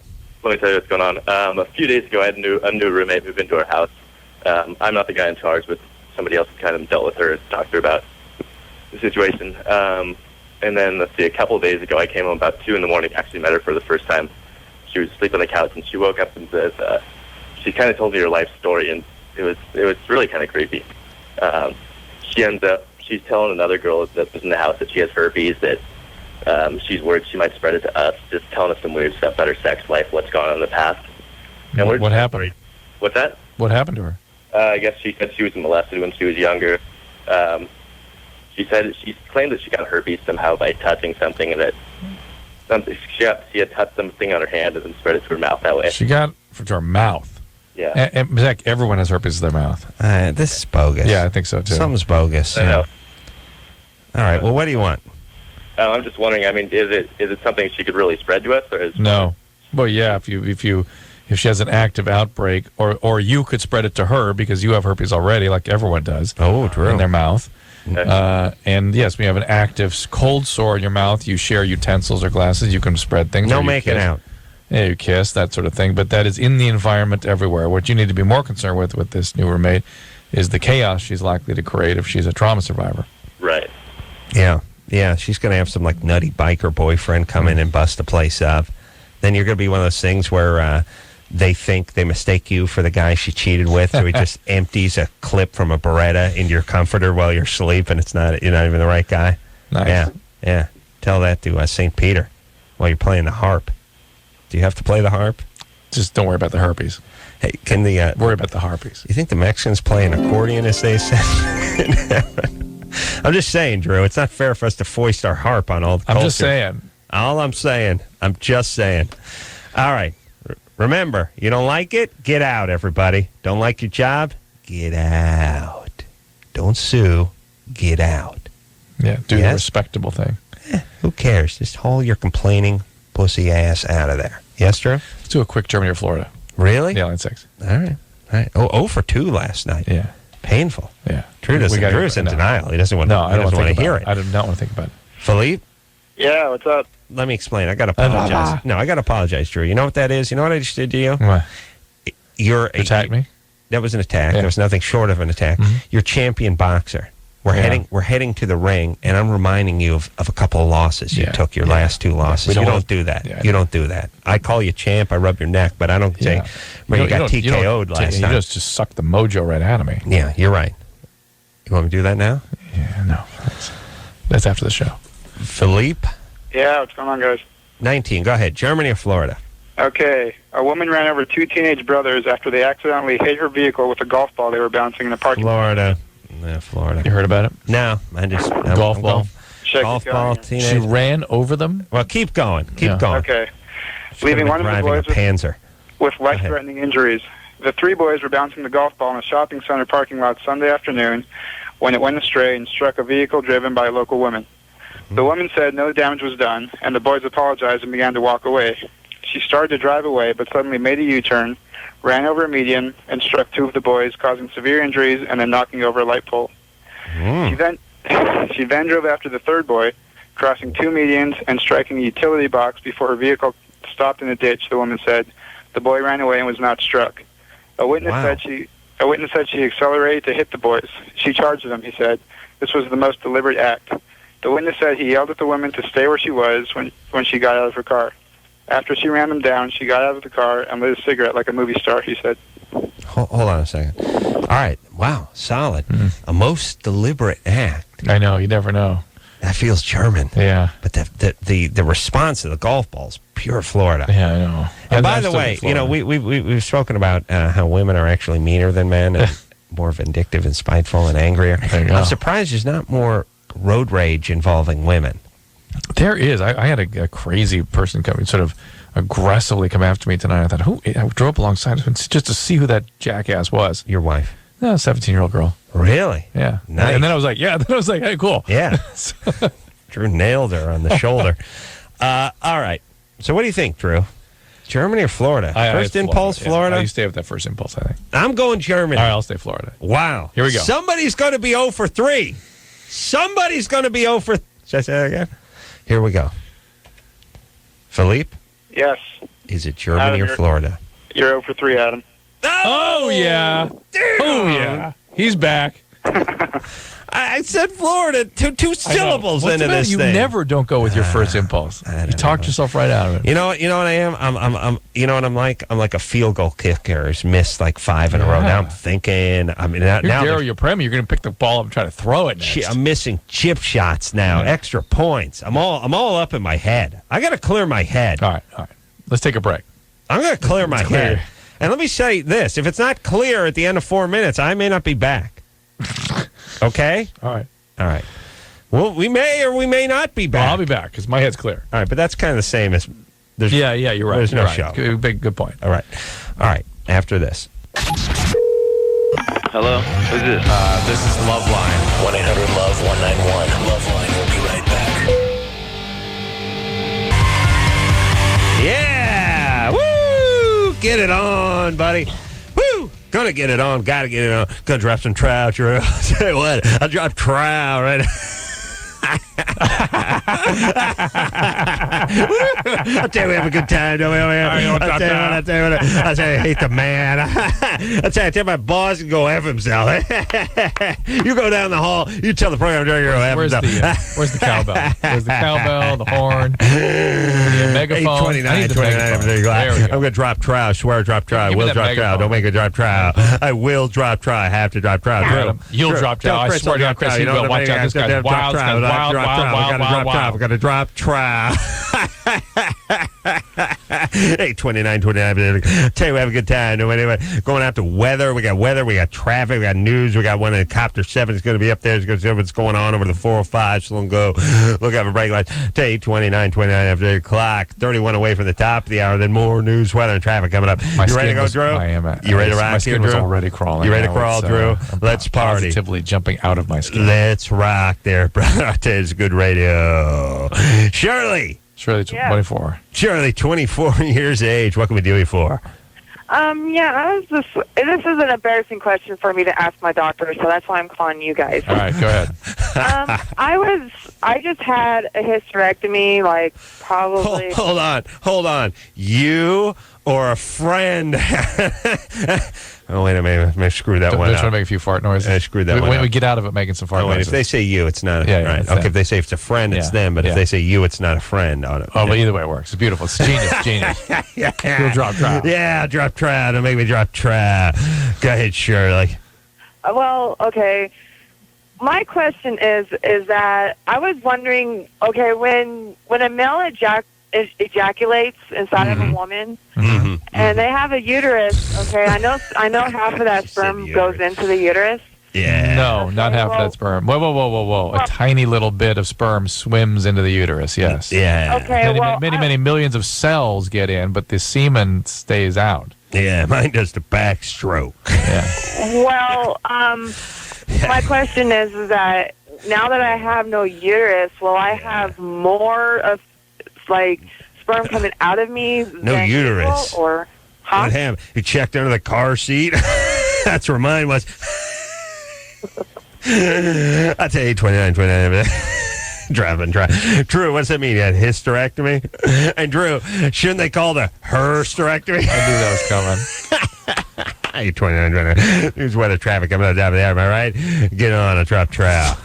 S7: Let me tell you what's going on. A few days ago, I had a new roommate move into our house. I'm not the guy in charge, but somebody else kind of dealt with her and talked to her about the situation. And then, let's see, a couple of days ago, I came home about 2 in the morning, actually met her for the first time. She was asleep on the couch, and she woke up and says, she kind of told me her life story, and it was really kind of creepy. She's telling another girl that was in the house that she has herpes, that she's worried she might spread it to us, just telling us some weird stuff about her sex life, what's gone on in the past.
S4: And what happened?
S7: What's that?
S4: What happened to her?
S7: I guess she said she was molested when she was younger. She claimed that she got herpes somehow by touching something, and that she had touched something on her hand and then spread it to her mouth that way.
S4: She got it to her mouth.
S7: Yeah.
S4: And Zach, everyone has herpes in their mouth.
S3: This is bogus.
S4: Yeah, I think so too.
S3: Something's bogus.
S7: I know.
S3: All right. Well, what do you want?
S7: I'm just wondering. I mean, is it something she could really spread to us, or is
S4: no? Well, yeah. if she has an active outbreak, or you could spread it to her because you have herpes already, like everyone does.
S3: Oh, true.
S4: In their mouth.
S7: Okay.
S4: And yes, when you have an active cold sore in your mouth, you share utensils or glasses, you can spread things.
S3: No
S4: or you
S3: making
S4: kiss.
S3: out.
S4: Yeah, you kiss, that sort of thing. But that is in the environment everywhere. What you need to be more concerned with this new roommate is the chaos she's likely to create if she's a trauma survivor.
S7: Right.
S3: Yeah. Yeah, she's going to have some like nutty biker boyfriend come in and bust the place up. Then you're going to be one of those things where they mistake you for the guy she cheated with, so he just empties a clip from a Beretta into your comforter while you're asleep, and you're not even the right guy.
S4: Nice.
S3: Yeah. Tell that to St. Peter while you're playing the harp. Do you have to play the harp?
S4: Just don't worry about the herpes.
S3: Hey, can the
S4: Worry about the harpies.
S3: you think the Mexicans play an accordion as they say? I'm just saying, Drew. It's not fair for us to foist our harp on all the culture.
S4: I'm just saying.
S3: All I'm saying. I'm just saying. All right. Remember, you don't like it? Get out, everybody. Don't like your job? Get out. Don't sue. Get out.
S4: Yeah, do the
S3: Yes?
S4: respectable thing.
S3: Who cares? Just haul your complaining pussy ass out of there. Yes, Drew?
S4: Let's do a quick Germany or Florida.
S3: Really?
S4: Yeah, line 6.
S3: All right. Oh, for 2 last night.
S4: Yeah.
S3: Painful.
S4: Yeah.
S3: Drew's in denial. He doesn't want to.
S4: I don't want to
S3: hear it.
S4: I do not want to think about it.
S3: Philippe,
S7: Yeah, what's up?
S3: let me explain. I got to apologize. No, I got to apologize, Drew. You know what that is? You know what I just did to you?
S4: What?
S3: You're
S4: Attack me?
S3: That was an attack.
S4: Yeah.
S3: There was nothing short of an attack. You're champion boxer. We're heading to the ring, and I'm reminding you of a couple of losses you took. Your last 2 losses.
S4: We
S3: You
S4: don't
S3: don't do that.
S4: Yeah,
S3: You don't do that. I call you champ. I rub your neck, but I don't say.
S4: Yeah.
S3: Well, you got
S4: don't-
S3: TKO'd
S4: don't-
S3: last
S4: you
S3: time.
S4: just suck the mojo right out of me.
S3: Yeah, you're right. You want me to do that now,
S4: Yeah, no. That's after the show.
S3: Philippe?
S8: Yeah, what's going on, guys?
S3: 19. Go ahead. Germany or Florida?
S8: Okay, a woman ran over 2 teenage brothers after they accidentally hit her vehicle with a golf ball they were bouncing in a parking lot.
S3: Florida. Yeah, Florida.
S4: You heard about it?
S3: No, I just
S4: Golf ball.
S8: Check
S3: Golf
S8: it
S3: ball.
S8: going.
S4: She
S3: Teenage.
S4: ran over them?
S3: Well, keep going. Keep
S4: Yeah.
S3: going.
S8: Okay,
S3: She's
S8: leaving
S3: gonna be
S8: one of the
S3: driving
S8: boys
S3: a Panzer.
S8: with life-threatening injuries. The 3 boys were bouncing the golf ball in a shopping center parking lot Sunday afternoon when it went astray and struck a vehicle driven by a local woman. The woman said no damage was done, and the boys apologized and began to walk away. She started to drive away, but suddenly made a U-turn, ran over a median, and struck 2 of the boys, causing severe injuries and then knocking over a light pole. She then drove after the 3rd boy, crossing 2 medians and striking a utility box before her vehicle stopped in a ditch, the woman said. The boy ran away and was not struck. A witness said she accelerated to hit the boys. She charged them, he said. This was the most deliberate act. The witness said he yelled at the woman to stay where she was when she got out of her car. After she ran them down, she got out of the car and lit a cigarette like a movie star, he said.
S3: Hold on a second. All right. Wow. Solid. A most deliberate act.
S4: I know. You never know.
S3: That feels German.
S4: Yeah.
S3: But the response to the golf ball's pure Florida.
S4: Yeah, I know.
S3: And by the way, you know, we've spoken about how women are actually meaner than men and more vindictive and spiteful and angrier.
S4: There you go.
S3: I'm surprised there's not more road rage involving women.
S4: There is. I had a crazy person come, sort of aggressively come after me tonight. I thought, I drove up alongside him just to see who that jackass was.
S3: Your wife.
S4: No, 17-year-old girl.
S3: Really?
S4: Yeah.
S3: Nice.
S4: And then I was like, hey, cool.
S3: Yeah. Drew nailed her on the shoulder. All right. So what do you think, Drew? Germany or Florida? First impulse, Florida?
S4: You stay with that first impulse, I think.
S3: I'm going Germany.
S4: All right, I'll stay Florida.
S3: Wow.
S4: Here we go.
S3: Somebody's going to be 0 for 3. Somebody's going to be 0 for... Should I say that again? Here we go. Philippe?
S8: Yes,
S3: Is it Germany
S8: Adam,
S3: or
S8: you're-
S3: Florida?
S8: you're 0 for 3, Adam.
S4: Oh, yeah.
S3: Damn.
S4: Oh, yeah. He's back.
S3: I said Florida. Two syllables
S4: What's
S3: into
S4: the matter?
S3: this
S4: You
S3: thing.
S4: never don't go with your first impulse.
S3: I
S4: You
S3: don't
S4: talked
S3: know.
S4: yourself right out of it.
S3: You know what I am? I'm you know what I'm like? I'm like a field goal kicker who's missed like 5 in a row.
S4: Yeah.
S3: Now I'm thinking, I mean, now
S4: You're
S3: there's-
S4: Daryl Upremi. You're going to pick the ball up and try to throw it next.
S3: I'm missing chip shots now,
S4: Yeah.
S3: extra points. I'm all up in my head. I got to clear my head.
S4: All right. Let's take a break.
S3: I'm going to clear my
S4: clear.
S3: head. And let me say this, if it's not clear at the end of 4 minutes, I may not be back. Okay?
S4: All right.
S3: All right. Well, we may or we may not be back.
S4: Well, I'll be back because my head's clear.
S3: All right, but that's kind of the same as there's
S4: Yeah, you're right.
S3: There's no
S4: You're right.
S3: show.
S4: Good point.
S3: All right. After this.
S7: Hello? Who's this?
S1: This is LoveLine.
S2: 1-800-LOVE-191. LoveLine will be right back.
S3: Yeah! Woo! Get it on, buddy. Woo! Gonna get it on. Gotta get it on. Gonna drop some trout, Drew. I'll tell you what. I'll drop trout right I'll tell you we have a good time, don't we? I'll tell you I hate the man. I'll tell you my boss can go F himself. You go down the hall, you tell the program director to go F himself.
S4: Where's the cowbell? Where's the cowbell, the horn, the megaphone?
S3: 829.
S4: There we go.
S3: I'm going to drop trout. I swear drop trout. I will drop trout. Don't make it drop trout. I will drop trout. I have to drop trout.
S4: You'll drop trout. I swear to God, Chris, you will. Watch out. This guy's wild.
S3: I'm going to drop trout. 829. Tell you, we have a good time. Anyway, going out to weather. We got traffic. We got news. We got one in Copter 7 is going to be up there. It's going to see what's going on over the 405. So go look out for brake lights. Tell you, 29 after 8 o'clock. 31 away from the top of the hour. Then more news, weather, and traffic coming up. You ready to go, Drew?
S4: I am.
S3: You ready to rock
S4: my skin
S3: here, Drew?
S4: was already crawling.
S3: You ready to crawl, Drew? Let's party.
S4: Positively jumping out of my skin.
S3: Let's rock there, brother. I tell you, it's good radio. Shirley,
S4: 24.
S3: Shirley, 24 years of age. What can we do you for?
S9: This is an embarrassing question for me to ask my doctor, so that's why I'm calling you guys.
S4: All right, go ahead.
S9: I just had a hysterectomy, like probably.
S3: Hold on. You or a friend? Oh, wait a minute. I screwed that one up.
S4: Don't try to make a few fart noises.
S3: I screwed that one up.
S4: We get out of it making some fart noises.
S3: If they say you, it's not. Right. Okay, if they say it's a friend, it's them. But if they say you, it's not a friend.
S4: But either way it works. It's beautiful. It's genius. You'll drop trout.
S3: Yeah, drop trout. Don't make me drop trout. Go ahead, Shirley.
S9: Well, okay. My question is that I was wondering, okay, when a male ejaculates inside of a woman, and they have a uterus. Okay, I know half of that sperm goes into the uterus.
S3: Yeah.
S4: No, not half of that sperm. Whoa. A tiny little bit of sperm swims into the uterus, yes.
S3: Yeah.
S9: Okay,
S4: many millions of cells get in, but the semen stays out.
S3: Yeah, mine does the backstroke.
S4: Yeah.
S9: Well, my question is that now that I have no uterus, will I have more of like sperm coming out of me?
S3: No uterus.
S9: Usual, or
S3: what happened? You checked under the car seat? That's where mine was. I'll tell you, 29. Driving. Drew, what's that mean? You had hysterectomy? And Drew, shouldn't they call the hersterectomy?
S4: I knew that was coming.
S3: Hey, 29. Here's weather traffic coming out of there. Am I right? Get on a drop trout.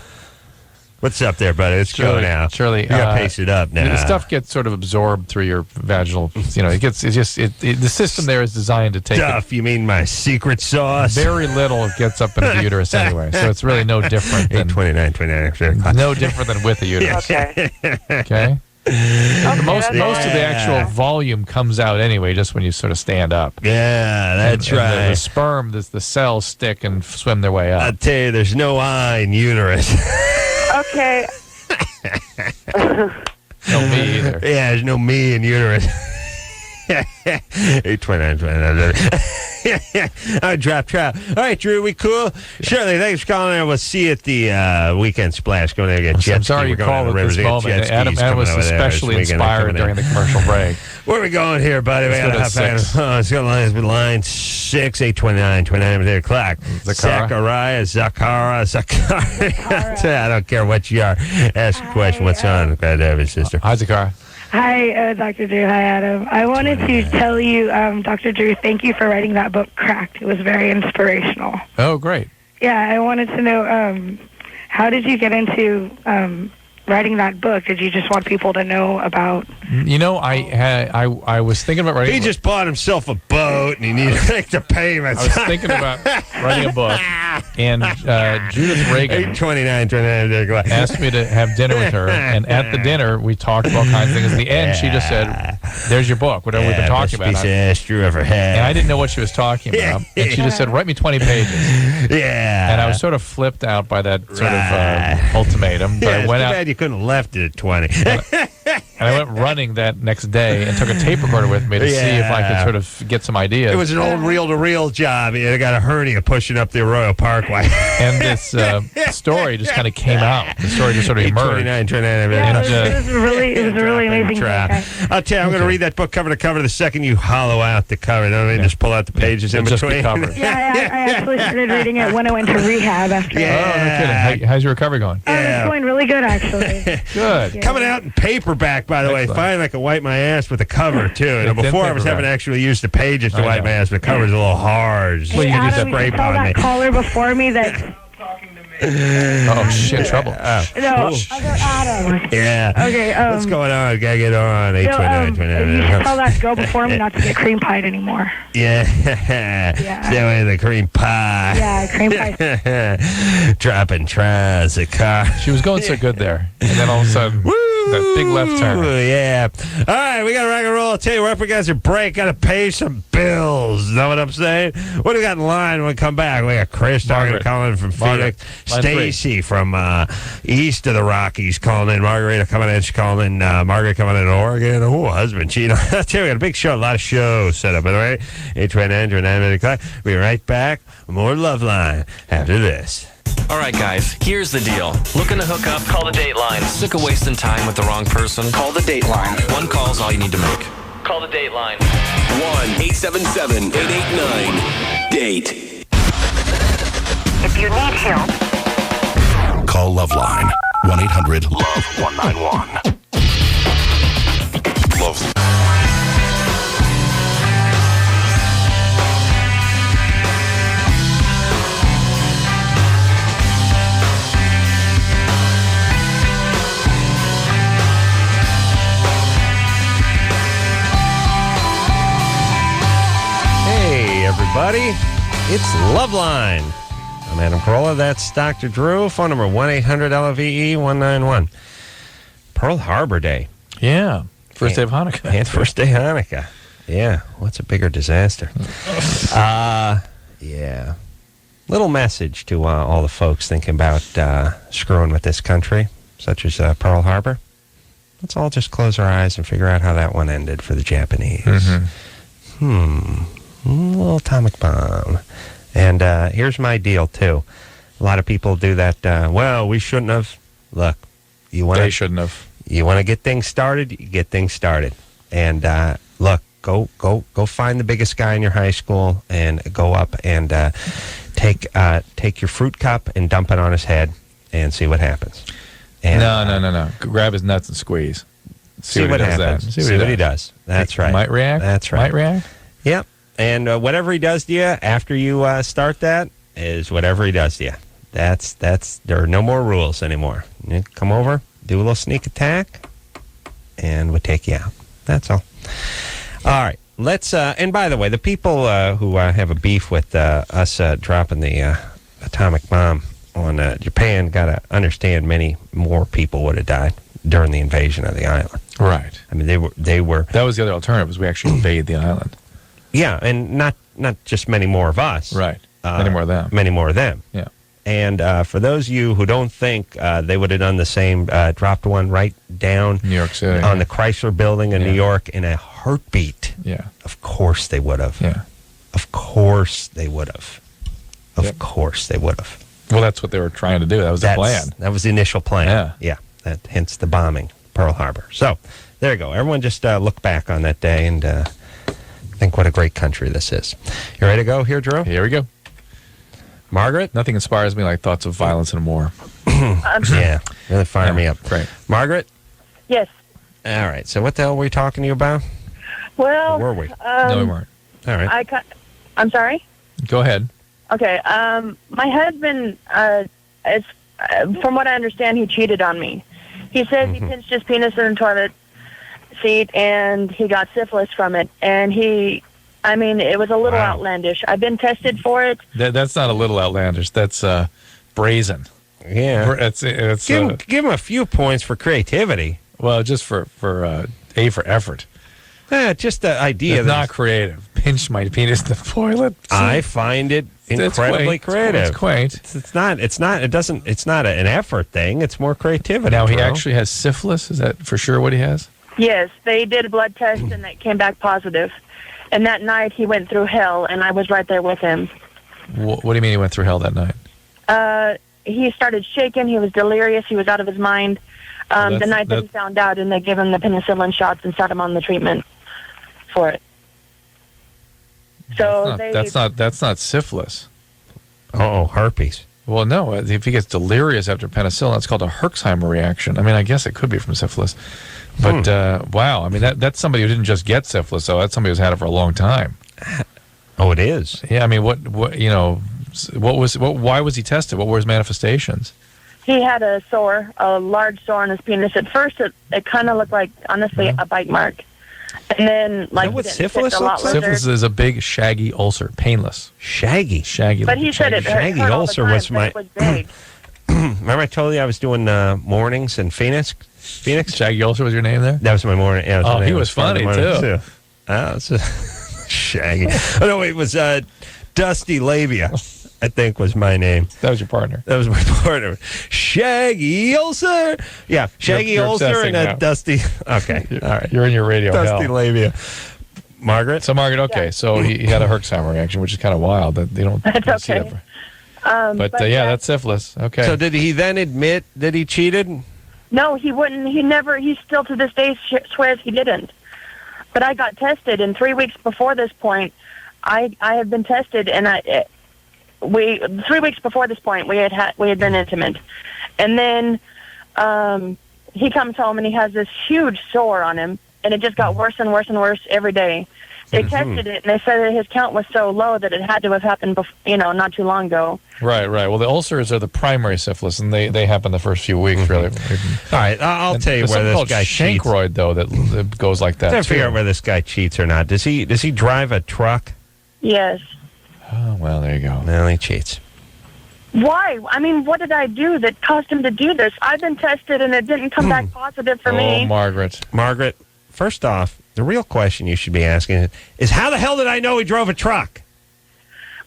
S3: What's up there, buddy? Let's go now.
S4: Shirley,
S3: you got to pace it up now.
S4: The stuff gets sort of absorbed through your vaginal. The system there is designed to take
S3: stuff. You mean my secret sauce?
S4: Very little gets up into the uterus anyway, so it's really no different than
S3: 29.
S4: No different than with the uterus.
S9: Okay.
S4: Okay. Most of the actual volume comes out anyway, just when you sort of stand up.
S3: Yeah, that's right.
S4: The sperm, the cells stick and swim their way up.
S3: I tell you, there's no I in uterus.
S9: Okay.
S4: No me either.
S3: Yeah, there's no me in uterus. 829. I drop trout. All right, Drew, we cool? Shirley, thanks for calling in. We'll see you at the weekend splash. Going there again.
S4: I'm sorry you called at this moment. Adam was especially inspired during the commercial break.
S3: Where are we going here, buddy? We got it's going line 6, 829, 8 o'clock. Zachariah. I don't care what you are. Ask a question. What's on? Glad to have you, sister.
S4: Hi, Zachariah.
S10: Hi, Dr. Drew. Hi, Adam. I wanted to tell you, Dr. Drew, thank you for writing that book, Cracked. It was very inspirational.
S4: Oh, great.
S10: Yeah, I wanted to know, how did you get into writing that book? Did you just want people to know about?
S4: You know, I was thinking about writing.
S3: He just bought himself a boat and he needed to make the payments.
S4: I was thinking about writing a book, and Judith Reagan
S3: 29
S4: asked me to have dinner with her, and at the dinner we talked about all kinds of things. At the end, she just said, "There's your book, whatever we've been talking about."
S3: Drew ever had.
S4: And I didn't know what she was talking about, and she just said, "Write me 20 pages."
S3: Yeah.
S4: And I was sort of flipped out by that sort of ultimatum, but I went out.
S3: You couldn't have left it at 20.
S4: And I went running that next day and took a tape recorder with me to see if I could sort of get some ideas.
S3: It was an old reel-to-reel job. I got a hernia pushing up the Arroyo Parkway.
S4: And this story just kind of came out. The story just sort of emerged.
S3: 29,
S10: It was a really amazing book.
S3: I'll tell you, I'm going to read that book cover to cover. The second you hollow out the cover, just pull out the pages in
S4: Just
S3: between.
S4: the cover.
S10: Yeah, I actually started reading it when I went to rehab after.
S4: Oh, no kidding. How's your recovery going?
S10: It's going really good, actually.
S4: Good.
S10: Yeah.
S3: Coming out in paperback, by the way. Finally, I can wipe my ass with the cover, too. Before, I was having to actually use the pages to wipe my ass, but the cover's a little hard.
S10: Hey,
S3: You can
S10: Adam,
S3: just spray
S10: you saw
S3: on me.
S10: that caller before me that...
S4: Oh, shit, trouble.
S10: No, other Adam.
S3: Yeah.
S10: Okay,
S3: What's going on? Gotta get on.
S10: You saw that girl before me not to get cream pied anymore.
S3: Yeah. Stay away from the cream pie.
S10: Yeah, cream pie.
S3: Dropping tries the car.
S4: She was going so good there. And then all of a sudden, that big left turn.
S3: Yeah. All right, we got to rock and roll. I'll tell you, we're up against a break. Got to pay some bills. Know what I'm saying? What do we got in line when we come back? We got Chris talking to Colin from Phoenix. Stacy from east of the Rockies calling in. Margarita coming in. She's calling in. Margaret coming in Oregon. Oh, husband cheating. I'll tell you, we got a big show. A lot of shows set up. By the way, 829 9 o'clock. We'll be right back with more LoveLine after this.
S2: All right, guys, here's the deal. Looking to hook up? Call the Dateline. Sick of wasting time with the wrong person? Call the Dateline. One call's all you need to make. Call the Dateline.
S11: 1-877-889-DATE.
S5: If you need help,
S11: Call LoveLine. 1-800-LOVE-191. Love.
S3: Hey, everybody. It's LoveLine. I'm Adam Carolla. That's Dr. Drew. Phone number 1-800-LOVE-191. Pearl Harbor Day.
S4: Yeah. First day of Hanukkah.
S3: And first day of Hanukkah. Yeah. What's a bigger disaster? Yeah. Little message to all the folks thinking about screwing with this country, such as Pearl Harbor. Let's all just close our eyes and figure out how that one ended for the Japanese. Little atomic bomb. And here's my deal, too. A lot of people do that, well, we shouldn't have. Look,
S4: they shouldn't have.
S3: You want to get things started, you get things started. And look, go find the biggest guy in your high school and go up and take your fruit cup and dump it on his head and see what happens. And,
S4: No. Grab his nuts and squeeze.
S3: See what happens. See what he does. That's right.
S4: Might react.
S3: That's right.
S4: Might react.
S3: Yep. And whatever he does to you after you start that is whatever he does to you. That's there are no more rules anymore. You come over, do a little sneak attack, and we'll take you out. That's all. All right. Let's and by the way, the people who have a beef with us dropping the atomic bomb on Japan got to understand many more people would have died during the invasion of the island.
S4: Right.
S3: I mean, they were.
S4: That was the other alternative, was we actually invade the island.
S3: Yeah, and not just many more of us.
S4: Right. Many more of them.
S3: Many more of them.
S4: Yeah.
S3: And for those of you who don't think they would have done the same, dropped one right down
S4: New York City
S3: on the Chrysler Building in New York in a heartbeat.
S4: Yeah.
S3: Of course they would have.
S4: Yeah.
S3: Of course they would have. Of course they would have.
S4: Well, that's what they were trying to do. That was the plan.
S3: That was the initial plan.
S4: Yeah.
S3: Hence the bombing, Pearl Harbor. So there you go. Everyone just look back on that day and think what a great country this is. You ready to go here, Drew?
S4: Here we go.
S3: Margaret?
S4: Nothing inspires me like thoughts of violence and war.
S3: Yeah, really fire me up.
S4: Great.
S3: Margaret?
S9: Yes.
S3: All right, so what the hell were we talking to you about?
S9: Well,
S3: Or were we?
S4: No, we weren't.
S3: All right.
S9: I'm sorry?
S4: Go ahead.
S9: Okay. My husband, from what I understand, he cheated on me. He said he pinched his penis in the toilet seat and he got syphilis from it. And it was a little outlandish. I've been tested for it.
S4: That's not a little outlandish. That's brazen.
S3: Yeah.
S4: It's
S3: give him a few points for creativity.
S4: Well, just for effort.
S3: Just the idea.
S4: It's not creative. Pinch my penis in the toilet.
S3: I find it incredibly creative.
S4: It's quaint.
S3: It's not an effort thing. It's more creativity.
S4: Now, he
S3: bro.
S4: actually has syphilis. Is that for sure what he has?
S9: Yes, they did a blood test and it came back positive. And that night he went through hell, and I was right there with him.
S4: What do you mean he went through hell that night?
S9: He started shaking. He was delirious. He was out of his mind. The night that he found out, and they gave him the penicillin shots and set him on the treatment for it. So
S4: that's not syphilis.
S3: Oh, herpes.
S4: Well, no. If he gets delirious after penicillin, that's called a Herxheimer reaction. I mean, I guess it could be from syphilis. But wow, I mean that's somebody who didn't just get syphilis. So that's somebody who's had it for a long time.
S3: Oh, it is.
S4: Yeah, I mean, what why was he tested? What were his manifestations?
S9: He had a large sore on his penis. At first, it kind of looked like, honestly, a bite mark. And then, like,
S3: what syphilis looks like?
S4: Syphilis is a big, shaggy ulcer, painless.
S3: Shaggy.
S9: But he said it hurt
S3: shaggy
S9: all
S3: ulcer
S9: the time,
S3: was my.
S9: it was big.
S3: Remember, I told you I was doing mornings in Phoenix.
S4: Shaggy ulcer was your name there?
S3: That was my morning. Yeah,
S4: he was funny too.
S3: Shaggy. Oh no, it was Dusty Labia. I think was my name.
S4: That was your partner.
S3: That was my partner. Shaggy Ulcer. Yeah, Shaggy Ulcer and Dusty. Okay, all right.
S4: You're in your radio
S3: Dusty
S4: hell.
S3: Labia. Margaret?
S4: So, Margaret, okay. Yeah. So he had a Herxheimer reaction, which is kind of wild. That they don't see
S9: okay.
S4: that. But that's syphilis. Okay.
S3: So did he then admit that he cheated?
S9: No, he wouldn't. He still to this day swears he didn't. But I got tested, and 3 weeks before this point, I had been tested, and 3 weeks before this point, we had been intimate, and then he comes home and he has this huge sore on him, and it just got worse and worse and worse every day. They tested it, and they said that his count was so low that it had to have happened, not too long ago.
S4: Right. Well, the ulcers are the primary syphilis, and they happen the first few weeks, really.
S3: All right, I'll tell you where this guy cheats.
S4: Shankroid, though, that goes like that.
S3: I'm trying to figure out where this guy cheats or not. Does he drive a truck?
S9: Yes.
S4: Oh, well, there you go.
S3: Well, he cheats.
S9: Why? I mean, what did I do that caused him to do this? I've been tested, and it didn't come back positive for me.
S4: Oh,
S3: Margaret, first off, the real question you should be asking is how the hell did I know he drove a truck?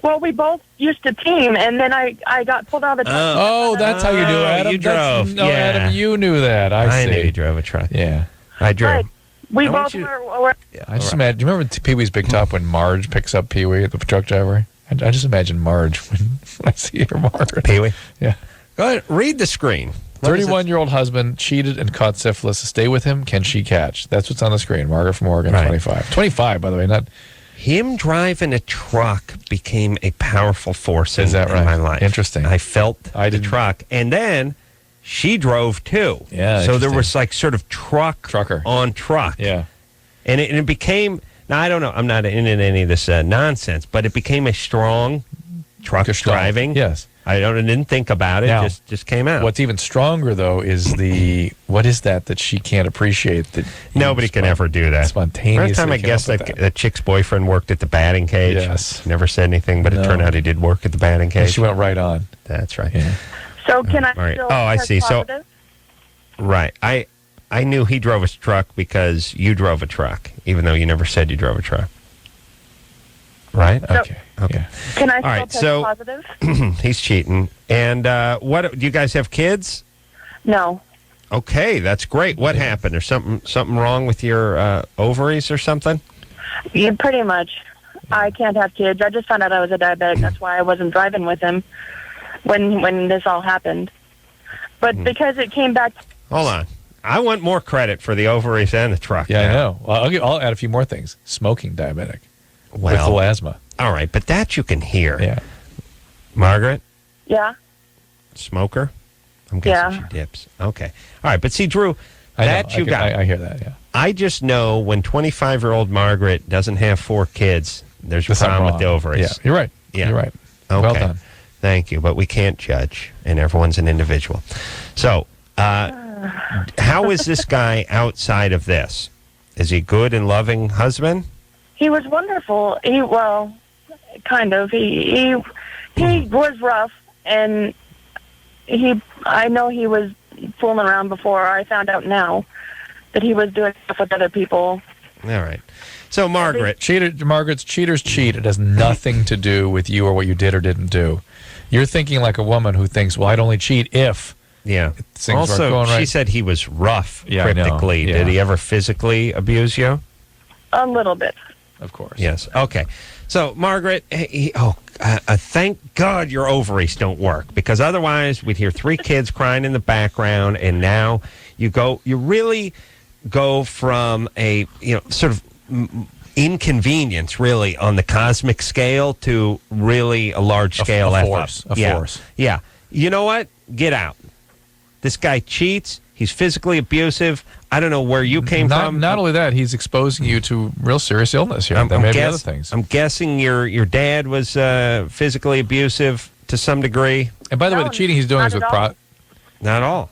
S9: Well, we both used to team, and then I got pulled out of the truck.
S4: Oh, that's how you do it, Adam.
S3: You drove.
S4: No, Adam, you knew that. I see.
S3: knew you drove a truck.
S4: Yeah.
S3: I drove.
S9: Right. We both were.
S4: I just imagine. Do you remember Pee-wee's Big Top when Marge picks up Pee-wee, the truck driver? I just imagine Marge when I see her, Margaret.
S3: Pee-wee?
S4: Yeah.
S3: Go ahead. Read the screen.
S4: 31-year-old husband cheated and caught syphilis. Stay with him. Can she catch? That's what's on the screen. Margaret from Oregon,
S3: right.
S4: 25. 25, by the way. Not
S3: him driving a truck became a powerful force in my life.
S4: Interesting.
S3: I felt the truck. And then she drove too.
S4: Yeah.
S3: So there was like sort of trucker on truck.
S4: Yeah.
S3: And it became, now I don't know, I'm not into any of this nonsense, but it became a strong truck driving.
S4: Yes.
S3: I didn't think about it.
S4: Now,
S3: just came out.
S4: What's even stronger though is what is that she can't appreciate? That
S3: nobody can ever do that.
S4: Spontaneously.
S3: Every time I guessed that chick's boyfriend worked at the batting cage.
S4: Yes.
S3: Never said anything, but it turned out he did work at the batting cage.
S4: And she went right on.
S3: That's right.
S4: Yeah.
S9: So can I still
S3: I see.
S9: positive?
S3: So right. I knew he drove a truck because you drove a truck, even though you never said you drove a truck. Right?
S4: Okay.
S3: Okay.
S9: Can I still test positive?
S3: He's cheating. And what? Do you guys have kids?
S9: No.
S3: Okay, that's great. What happened? There's something wrong with your ovaries or something?
S9: Yeah, pretty much. I can't have kids. I just found out I was a diabetic. That's why I wasn't driving with him when this all happened. But because it came back.
S3: Hold on. I want more credit for the ovaries and the truck.
S4: Yeah, I know. Well, I'll add a few more things. Smoking diabetic.
S3: Well,
S4: with full asthma.
S3: All right, but that you can hear.
S4: Yeah.
S3: Margaret?
S9: Yeah.
S3: Smoker? I'm guessing she dips. Okay. All right, but see, Drew, I
S4: hear that, yeah.
S3: I just know when 25-year-old Margaret doesn't have 4 kids, there's a problem with the ovaries.
S4: Yeah, you're right.
S3: Yeah.
S4: You're right.
S3: Okay.
S4: Well done.
S3: Thank you, but we can't judge, and everyone's an individual. So, how is this guy outside of this? Is he a good and loving husband?
S9: He was wonderful. Kind of. He was rough, and I know he was fooling around before. I found out now that he was doing stuff with other people.
S3: All right. So, Margaret's
S4: cheaters cheat. It has nothing to do with you or what you did or didn't do. You're thinking like a woman who thinks, well, I'd only cheat if
S3: Yeah.
S4: Things weren't
S3: Also,
S4: going
S3: she
S4: right.
S3: said he was rough,
S4: Yeah, I know.
S3: cryptically.
S4: Yeah.
S3: Did he ever physically abuse you?
S9: A little bit.
S4: Of course.
S3: Yes. Okay. So, Margaret, thank God your ovaries don't work, because otherwise we'd hear 3 kids crying in the background, and now you really go from a sort of inconvenience, really, on the cosmic scale to really a large scale
S4: force. Force.
S3: Yeah. You know what? Get out. This guy cheats. He's physically abusive. I don't know where you came from.
S4: Not only that, he's exposing you to real serious illness here. There may be other things.
S3: I'm guessing your dad was physically abusive to some degree.
S4: And by the way, the cheating he's doing is with
S3: Not all.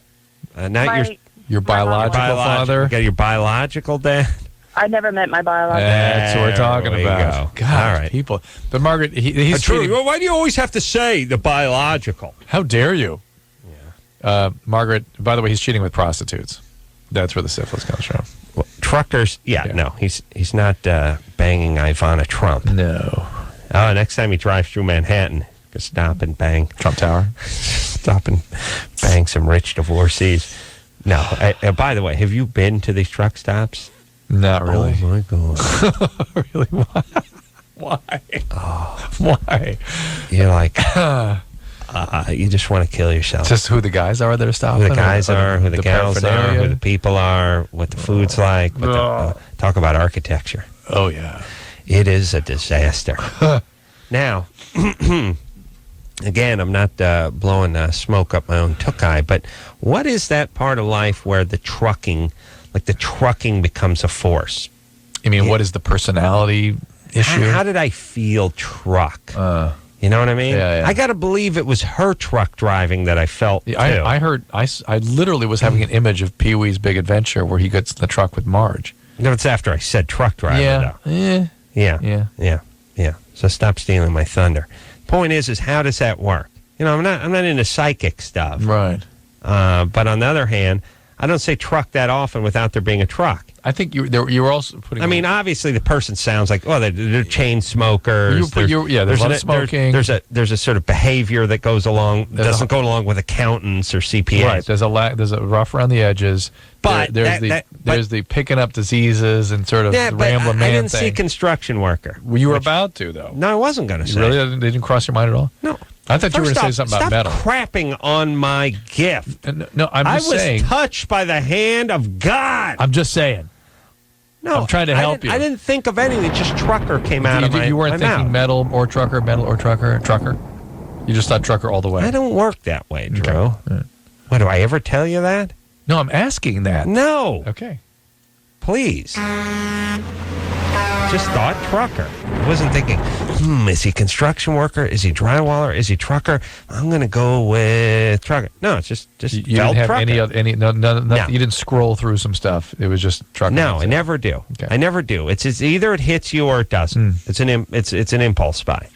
S3: Not
S4: your biological father.
S3: You got your biological dad.
S9: I never met my biological.
S4: That's what we're talking
S3: There we
S4: about.
S3: go.
S4: God,
S3: All right.
S4: people. But Margaret, he's
S3: True.
S4: cheating.
S3: Well, why do you always have to say the biological?
S4: How dare you? Yeah. Margaret, by the way, he's cheating with prostitutes. That's where the syphilis comes from.
S3: Well, truckers, no, he's not banging Ivana Trump.
S4: No.
S3: Oh, next time he drives through Manhattan, just stop and bang
S4: Trump Tower.
S3: Stop and bang some rich divorcees. No. By the way, have you been to these truck stops?
S4: Not really.
S3: Oh my God.
S4: Really? Why?
S3: Oh.
S4: Why?
S3: You're like, you just want to kill yourself.
S4: Just who the guys are that are stopping?
S3: Who the guys are, who the gals are,
S4: paraphernalia?
S3: who the people are, what the food's like. Talk about architecture.
S4: Oh, yeah.
S3: It is a disaster. Now, again, I'm not blowing smoke up my own took-eye, but what is that part of life where the trucking becomes a force?
S4: You mean, what is the personality issue?
S3: How did I feel truck? You know what I mean?
S4: Yeah.
S3: I got to believe it was her truck driving that I felt, too.
S4: I heard, I literally was having an image of Pee-wee's Big Adventure where he gets in the truck with Marge.
S3: No, it's after I said truck driver, though. Yeah. So stop stealing my thunder. Point is how does that work? I'm not into psychic stuff.
S4: Right.
S3: But on the other hand, I don't say truck that often without there being a truck.
S4: I think you were also putting...
S3: I mean, obviously the person sounds like, they're chain smokers.
S4: There's a lot of smoking.
S3: There's a sort of behavior that goes along, doesn't go along with accountants or CPAs.
S4: Right. There's a rough around the edges.
S3: But
S4: there's the picking up diseases and sort of rambling man
S3: I didn't
S4: thing.
S3: see construction worker.
S4: Well, you were about to, though.
S3: No, I wasn't going to say.
S4: Really? They didn't cross your mind at all?
S3: No.
S4: I thought you were going to say something about metal.
S3: Stop crapping on my gift.
S4: No, I was
S3: touched by the hand of God.
S4: I'm just saying.
S3: No,
S4: I'm trying to help you.
S3: I didn't think of anything. Just trucker came out of my mouth.
S4: You weren't thinking metal or trucker. You just thought trucker all the way.
S3: I don't work that way, Drew.
S4: Okay.
S3: What, do I ever tell you that?
S4: No, I'm asking that.
S3: No.
S4: Okay.
S3: Please. Just thought trucker. I wasn't thinking, is he construction worker? Is he drywaller? Is he trucker? I'm going to go with trucker. No, it's just
S4: you didn't have
S3: trucker.
S4: You didn't scroll through some stuff. It was just trucker.
S3: No, I never do.
S4: Okay.
S3: I never do. It's either it hits you or it doesn't. It's an impulse buy,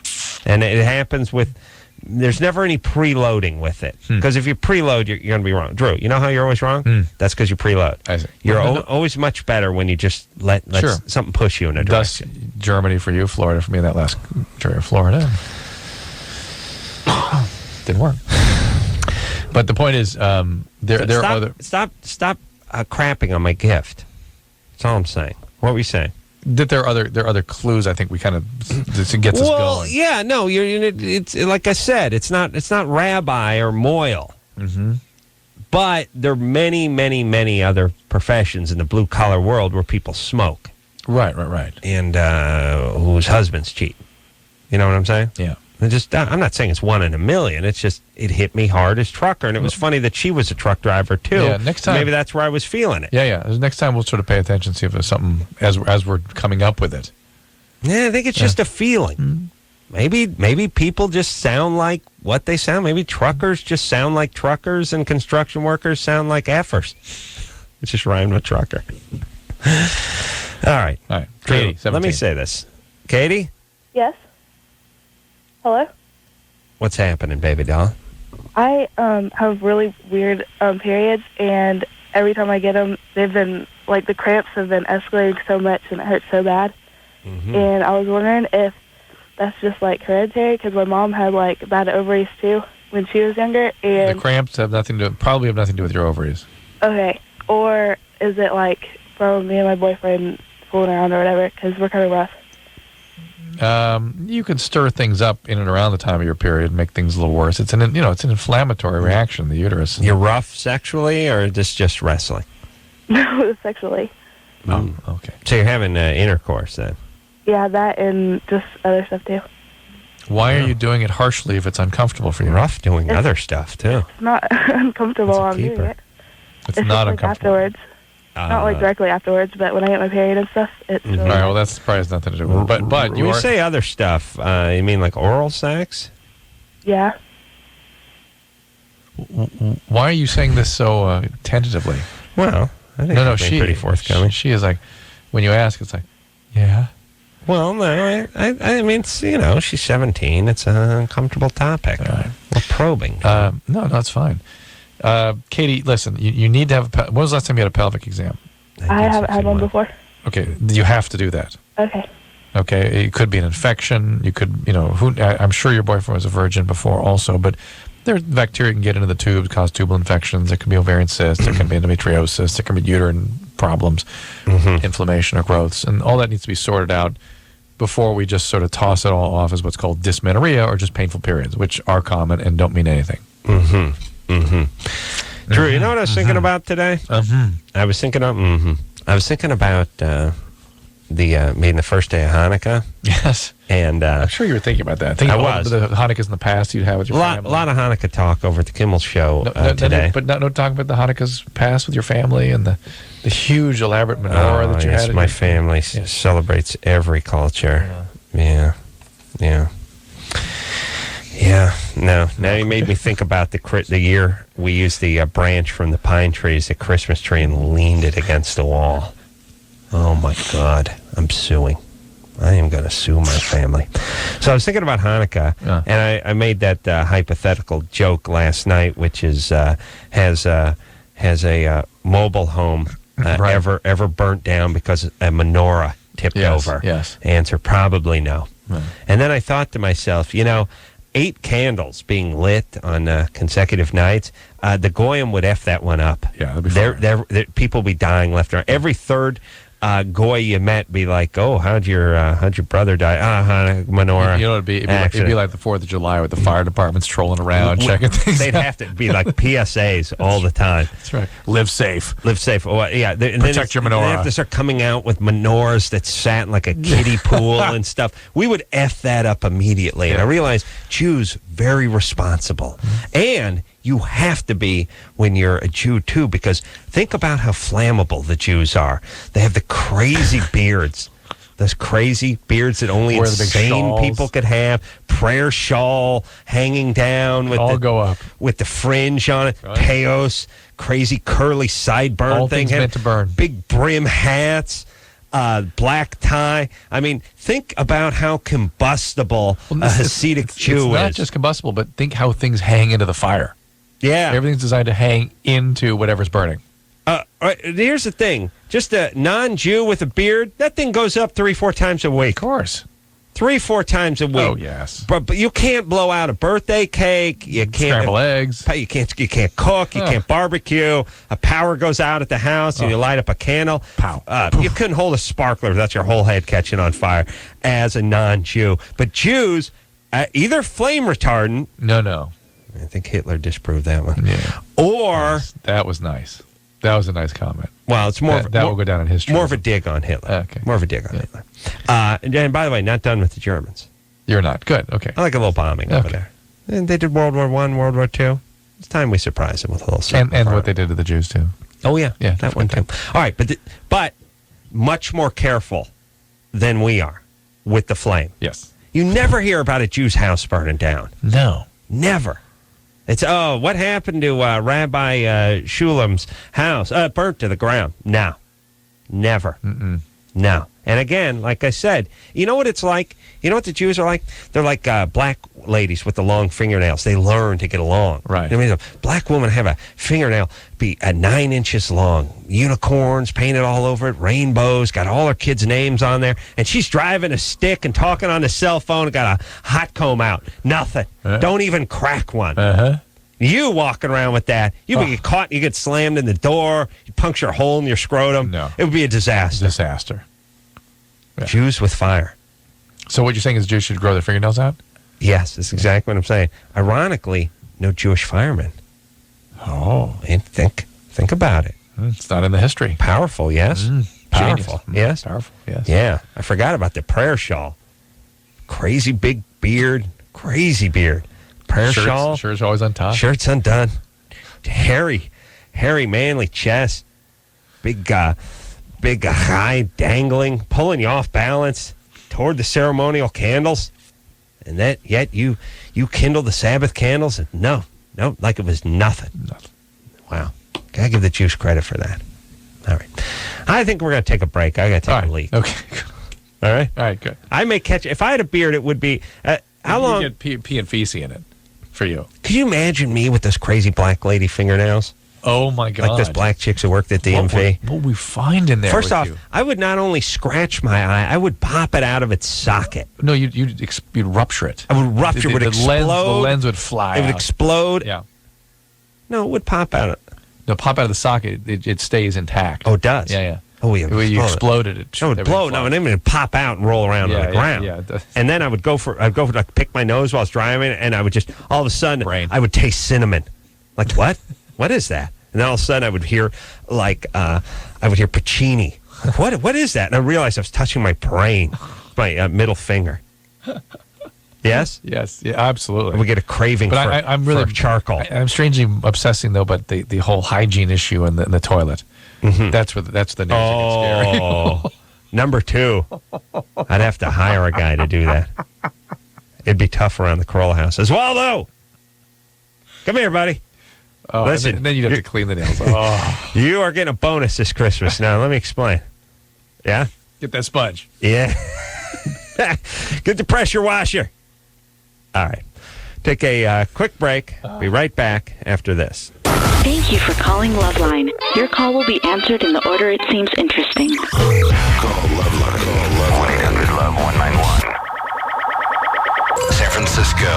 S3: and it happens with. There's never any preloading with it, because if you preload, you're going to be wrong. Drew, you know how you're always wrong? That's because you preload.
S4: I see.
S3: You're always much better when you just let something push you in a direction.
S4: Thus, Germany for you, Florida for me. That last jury of Florida didn't work. But the point is, there are other.
S3: Stop crapping on my gift. That's all I'm saying. What were you saying?
S4: That there are other clues. I think we kind of to get us going.
S3: Well, yeah, no, it's like I said, it's not rabbi or moil, but there are many, many, many other professions in the blue collar world where people smoke,
S4: right,
S3: and whose husbands cheat. You know what I'm saying?
S4: Yeah.
S3: I'm not saying it's 1 in a million. It's just it hit me hard as trucker, and it was funny that she was a truck driver too.
S4: Yeah, next time
S3: maybe that's where I was feeling it.
S4: Yeah. Next time we'll sort of pay attention, see if there's something as we're coming up with it.
S3: Yeah, I think it's just a feeling. Maybe people just sound like what they sound. Maybe truckers just sound like truckers, and construction workers sound like effers. It just rhymed with trucker. All right.
S4: Katie, 17.
S3: Let me say this. Katie?
S12: Yes. Hello?
S3: What's happening, baby doll?
S12: I have really weird periods, and every time I get them, they've been, like, the cramps have been escalating so much, and it hurts so bad. And I was wondering if that's just, like, hereditary, because my mom had, like, bad ovaries, too, when she was younger,
S4: The
S12: and
S4: cramps probably have nothing to do with your ovaries.
S12: okay, or is it like from me and my boyfriend fooling around or whatever? Because we're kind of rough.
S4: You can stir things up in and around the time of your period, and make things a little worse. It's an inflammatory reaction in the uterus.
S3: You're rough sexually, or just wrestling?
S12: No, sexually.
S4: Oh, okay.
S3: So you're having intercourse then?
S12: Yeah, that and just other stuff too.
S4: Why are you doing it harshly if it's uncomfortable for you?
S3: Rough doing other stuff too.
S12: It's not uncomfortable while I'm doing it.
S4: It's
S12: It's
S4: not
S12: just, like,
S4: uncomfortable.
S12: afterwards. Not like directly afterwards, but when I get my period and stuff, it's really
S4: All right. Well, that's probably has nothing to do with it. But
S3: when
S4: you
S3: you
S4: are.
S3: say other stuff, you mean like oral sex?
S12: yeah.
S4: Why are you saying this so tentatively?
S3: Well, I think
S4: No,
S3: you're being pretty forthcoming.
S4: She is like, when you ask, it's like, yeah.
S3: Well, no, I mean, it's, she's 17. It's an uncomfortable topic.
S4: Right.
S3: We're probing.
S4: No, it's fine. Katie, listen, you need to have when was the last time you had a pelvic exam?
S12: I haven't had one before.
S4: Okay, you have to do that.
S12: Okay.
S4: Okay, it could be an infection. You could, I'm sure your boyfriend was a virgin before also, but there's bacteria can get into the tubes, cause tubal infections. There can be ovarian cysts. There can be endometriosis. There can be uterine problems, inflammation or growths, and all that needs to be sorted out before we just sort of toss it all off as what's called dysmenorrhea or just painful periods, which are common and don't mean anything.
S3: Drew, you know what I was thinking about today? I was thinking about the first day of Hanukkah.
S4: Yes.
S3: And
S4: I'm sure you were thinking about that.
S3: I was.
S4: The Hanukkahs in the past you'd have with your family.
S3: A lot of Hanukkah talk over at the Kimmel Show today.
S4: But no talk about the Hanukkahs past with your family and the huge elaborate menorah that you had.
S3: My family celebrates every culture. Yeah. No. Now you made me think about the year we used the branch from the pine trees, the Christmas tree, and leaned it against the wall. Oh my God! I'm suing. I am going to sue my family. So I was thinking about Hanukkah, and I made that hypothetical joke last night, which is has a mobile home ever burnt down because a menorah tipped over?
S4: Yes.
S3: Answer: probably no. Right. And then I thought to myself, 8 candles being lit on consecutive nights, the Goyim would F that one up.
S4: Yeah, that'd be fine.
S3: People be dying left and right. Every third Goy you met be like, oh, how'd your brother die? Menorah.
S4: You know, it'd be like the 4th of July with the fire departments trolling around checking things.
S3: They'd have to be like PSAs all the time.
S4: That's right. Live safe.
S3: Oh, yeah.
S4: Protect your menorah.
S3: They have to start coming out with menorahs that sat in like a kiddie pool and stuff. We would F that up immediately. Yeah. And I realized Jews, very responsible. And you have to be when you're a Jew, too, because think about how flammable the Jews are. They have the crazy beards. Those crazy beards that only insane people could have. Prayer shawl hanging down with
S4: go up
S3: with the fringe on it. Right. Peos, crazy curly sideburn
S4: all
S3: thing.
S4: Things meant to burn.
S3: Big brim hats. Black tie. I mean, think about how combustible a Hasidic Jew is.
S4: It's not just combustible, but think how things hang into the fire.
S3: Yeah.
S4: Everything's designed to hang into whatever's burning.
S3: Here's the thing. Just a non-Jew with a beard, that thing goes up 3-4 times a week.
S4: Of course.
S3: 3-4 times a week.
S4: Oh, yes.
S3: But you can't blow out a birthday cake. You can't
S4: scramble eggs.
S3: You can't cook. You can't barbecue. A power goes out at the house and you light up a candle.
S4: Pow.
S3: You couldn't hold a sparkler. That's your whole head catching on fire as a non-Jew. But Jews, either flame retardant.
S4: No.
S3: I think Hitler disproved that one.
S4: Yeah.
S3: Or
S4: that was nice. That was a nice comment.
S3: Well, it's more
S4: that will go down in history.
S3: More of a dig on Hitler.
S4: Okay.
S3: More of a dig on Hitler. And by the way, not done with the Germans.
S4: You're not. Good. Okay.
S3: I like a little bombing over there. And they did World War I, World War II. It's time we surprise them with a little
S4: and what they did to the Jews too.
S3: Oh yeah,
S4: yeah,
S3: that one too. All right, but much more careful than we are with the flame.
S4: Yes.
S3: You never hear about a Jew's house burning down.
S4: No.
S3: Never. It's, what happened to Rabbi Shulam's house? Burnt to the ground. No. Never.
S4: Mm-mm.
S3: No. And again, like I said, you know what it's like? You know what the Jews are like? They're like black ladies with the long fingernails. They learn to get along.
S4: Right.
S3: I mean, a black woman have a fingernail be 9 inches long, unicorns painted all over it, rainbows, got all her kids' names on there, and she's driving a stick and talking on the cell phone and got a hot comb out. Nothing. Don't even crack one. You walking around with that, you would get caught, you get slammed in the door, you puncture a hole in your scrotum.
S4: No.
S3: It would be a disaster.
S4: Yeah.
S3: Jews with fire.
S4: So what you're saying is Jews should grow their fingernails out?
S3: Yes, that's exactly what I'm saying. Ironically, no Jewish firemen.
S4: Oh.
S3: And think about it.
S4: It's not in the history.
S3: Powerful, yes. Powerful, yes.
S4: Powerful, yes.
S3: Yeah, I forgot about the prayer shawl. Crazy big beard, Prayer shawl.
S4: Shirt's always on top.
S3: Shirt's undone. Hairy, manly chest. Big high dangling, pulling you off balance toward the ceremonial candles. And yet you kindle the Sabbath candles and no, like it was nothing. Wow. Gotta give the Jews credit for that. All right. I think we're going to take a break. I got to take a leak.
S4: Okay.
S3: All right?
S4: All right, good.
S3: I may catch, if I had a beard, it would be, how long?
S4: You get pee and feces in it for you.
S3: Could you imagine me with those crazy black lady fingernails?
S4: Oh, my God.
S3: Like those black chicks who worked at DMV.
S4: What we find in there?
S3: First off, I would not only scratch my eye, I would pop it out of its socket.
S4: No, you'd rupture it.
S3: I would rupture, it would explode.
S4: The lens would fly
S3: It would
S4: out.
S3: explode.
S4: Yeah.
S3: No, it would pop out.
S4: No, pop out of the socket. It stays intact.
S3: Oh, it does?
S4: Yeah.
S3: Oh, yeah.
S4: When you exploded it.
S3: No, it would blow. No, and then it would pop out and roll around on the ground.
S4: Yeah, it does.
S3: And then I'd go to like, pick my nose while I was driving, and I would just, all of a sudden, I would taste cinnamon. Like, what? What is that? And then all of a sudden I would hear, Puccini. What is that? And I realized I was touching my brain, my middle finger. Yes?
S4: Yes, yeah, absolutely.
S3: I would get a craving for charcoal.
S4: I'm strangely obsessing, though, but the whole hygiene issue in the toilet. Mm-hmm. That's the news that gets scary.
S3: Number 2. I'd have to hire a guy to do that. It'd be tough around the Corolla house as well, though. Come here, buddy.
S4: Oh,
S3: listen,
S4: and then you'd have to clean the nails. Oh.
S3: You are getting a bonus this Christmas. Now, let me explain. Yeah?
S4: Get that sponge.
S3: Yeah. Get the pressure washer. All right. Take a quick break. Be right back after this.
S13: Thank you for calling LoveLine. Your call will be answered in the order it seems interesting.
S11: Call LoveLine. 1-800-LOVE-191. San Francisco.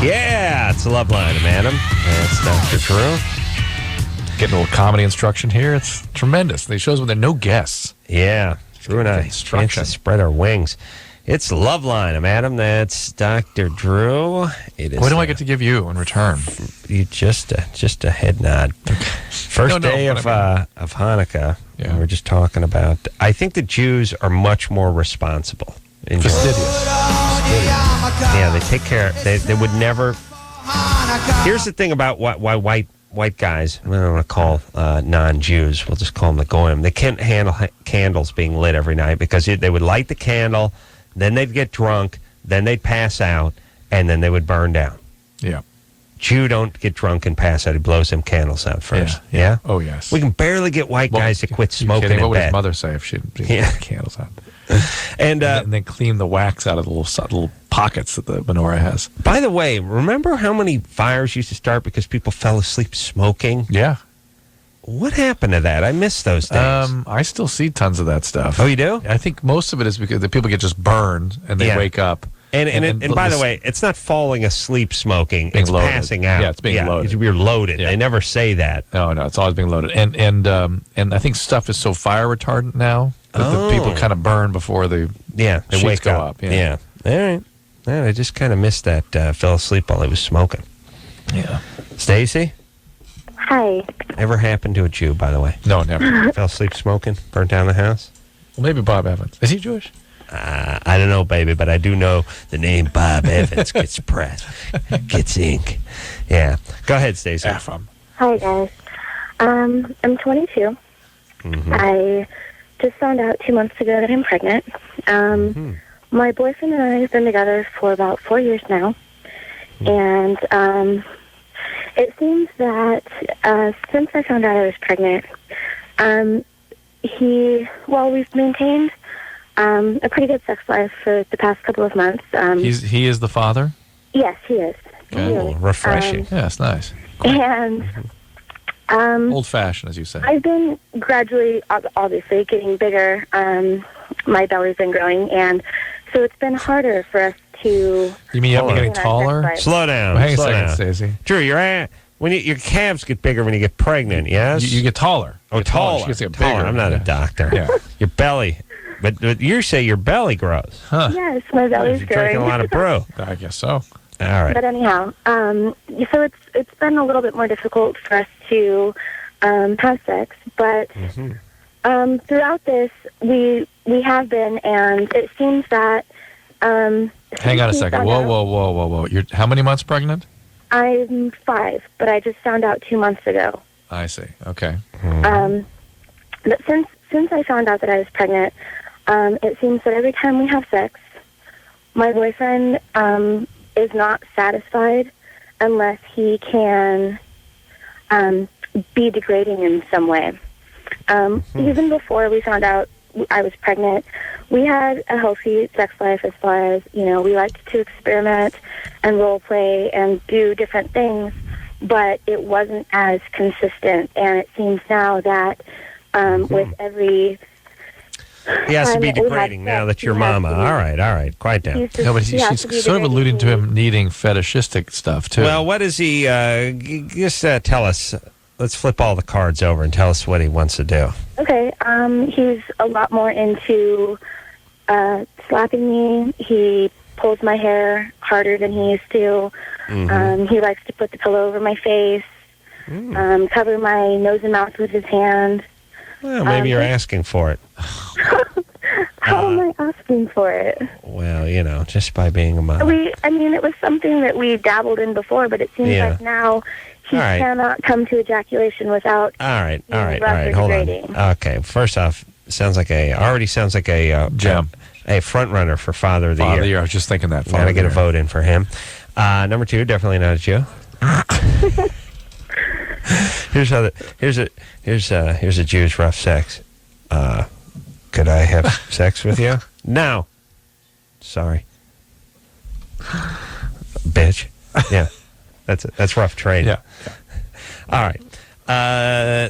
S3: Yeah, it's LoveLine, Adam. That's Dr. True.
S4: Getting a little comedy instruction here. It's tremendous. They shows when there are no guests.
S3: Yeah. Drew and I chance to spread our wings. It's LoveLine, Adam. That's Dr. Drew. It is.
S4: What do I get to give you in return?
S3: You just a head nod. First day of Hanukkah. Yeah. We're just talking about. I think the Jews are much more responsible.
S4: Fastidious.
S3: Yeah, they take care. They would never. Here's the thing about why white guys, I don't want to call non-Jews, we'll just call them the goyim. They can't handle candles being lit every night because they would light the candle, then they'd get drunk, then they'd pass out, and then they would burn down.
S4: Yeah.
S3: Jew don't get drunk and pass out. He blows them candles out first.
S4: Yeah? Oh, yes.
S3: We can barely get white guys to quit smoking in bed.
S4: What would his mother say if she put candles out? And then clean the wax out of the little pockets that the menorah has.
S3: By the way, remember how many fires used to start because people fell asleep smoking?
S4: Yeah.
S3: What happened to that? I miss those days.
S4: I still see tons of that stuff.
S3: Oh, you do?
S4: I think most of it is because the people get just burned and they wake up.
S3: And by the way, it's not falling asleep smoking. It's
S4: loaded.
S3: Passing out.
S4: Yeah, it's being loaded.
S3: You're loaded. Yeah. They never say that.
S4: No, it's always being loaded. And I think stuff is so fire retardant now that the people kind of burn before they
S3: wake
S4: go up.
S3: Yeah. All right. I just kind of missed that. Fell asleep while I was smoking.
S4: Yeah.
S3: Stacy?
S6: Hi.
S3: Ever happened to a Jew, by the way?
S4: No, never.
S3: Fell asleep smoking? Burnt down the house?
S4: Well, maybe Bob Evans. Is he Jewish?
S3: I don't know, baby, but I do know the name Bob Evans gets press, gets ink. Yeah. Go ahead, Stacey.
S6: Hi, guys. I'm 22.
S3: Mm-hmm.
S6: I just found out 2 months ago that I'm pregnant. My boyfriend and I have been together for about 4 years now. And it seems that since I found out I was pregnant, we've maintained a pretty good sex life for the past couple of months.
S4: He is the father?
S6: Yes, he is.
S3: Oh, refreshing.
S4: Yeah, it's nice.
S6: And
S4: old-fashioned, as you say.
S6: I've been gradually, obviously, getting bigger. My belly's been growing, and so it's been harder for us to...
S4: You mean you're getting taller?
S3: Slow down.
S4: Well, hang
S3: slow
S4: a second,
S3: down.
S4: Stacey.
S3: Drew, your calves get bigger when you get pregnant, yes?
S4: You get taller.
S3: Oh,
S4: You get taller.
S3: taller.
S4: She gets to get
S3: Taller.
S4: bigger.
S3: I'm not a doctor.
S4: Yeah.
S3: Your belly. But you say your belly grows.
S4: Huh.
S6: Yes, my belly's
S3: You're
S6: growing.
S3: drinking a lot of brew.
S4: I guess so.
S3: All right.
S6: But anyhow, so it's been a little bit more difficult for us to have sex, but throughout this, we have been, and it seems that...
S4: Hang on a second. Whoa. You're how many months pregnant?
S6: I'm 5, but I just found out 2 months ago.
S4: I see. Okay.
S6: But since I found out that I was pregnant, it seems that every time we have sex, my boyfriend is not satisfied unless he can be degrading in some way. Even before we found out I was pregnant, we had a healthy sex life as far as, we liked to experiment and role play and do different things, but it wasn't as consistent. And it seems now that with every...
S3: He has to be degrading now that you're mama. All right. Quiet down.
S4: No, but she's sort of alluding to him needing fetishistic stuff, too.
S3: Well, what is he... just tell us... Let's flip all the cards over and tell us what he wants to do.
S6: Okay, he's a lot more into slapping me. He pulls my hair harder than he used to. He likes to put the pillow over my face, cover my nose and mouth with his hand.
S3: Well, maybe you're asking for it.
S6: How am I asking for it?
S3: Well, just by being a mother.
S6: It was something that we dabbled in before, but it seems like now he cannot come to ejaculation without.
S3: All right. Hold on. Okay, first off, already sounds like a
S4: gem,
S3: a front runner for Father of the Year.
S4: I was just thinking that.
S3: Gotta get a vote in for him. Number 2, definitely not a Jew. Here's a Jew's rough sex. Could I have sex with you? No. Sorry. Bitch. Yeah. That's rough trade.
S4: Yeah.
S3: All right.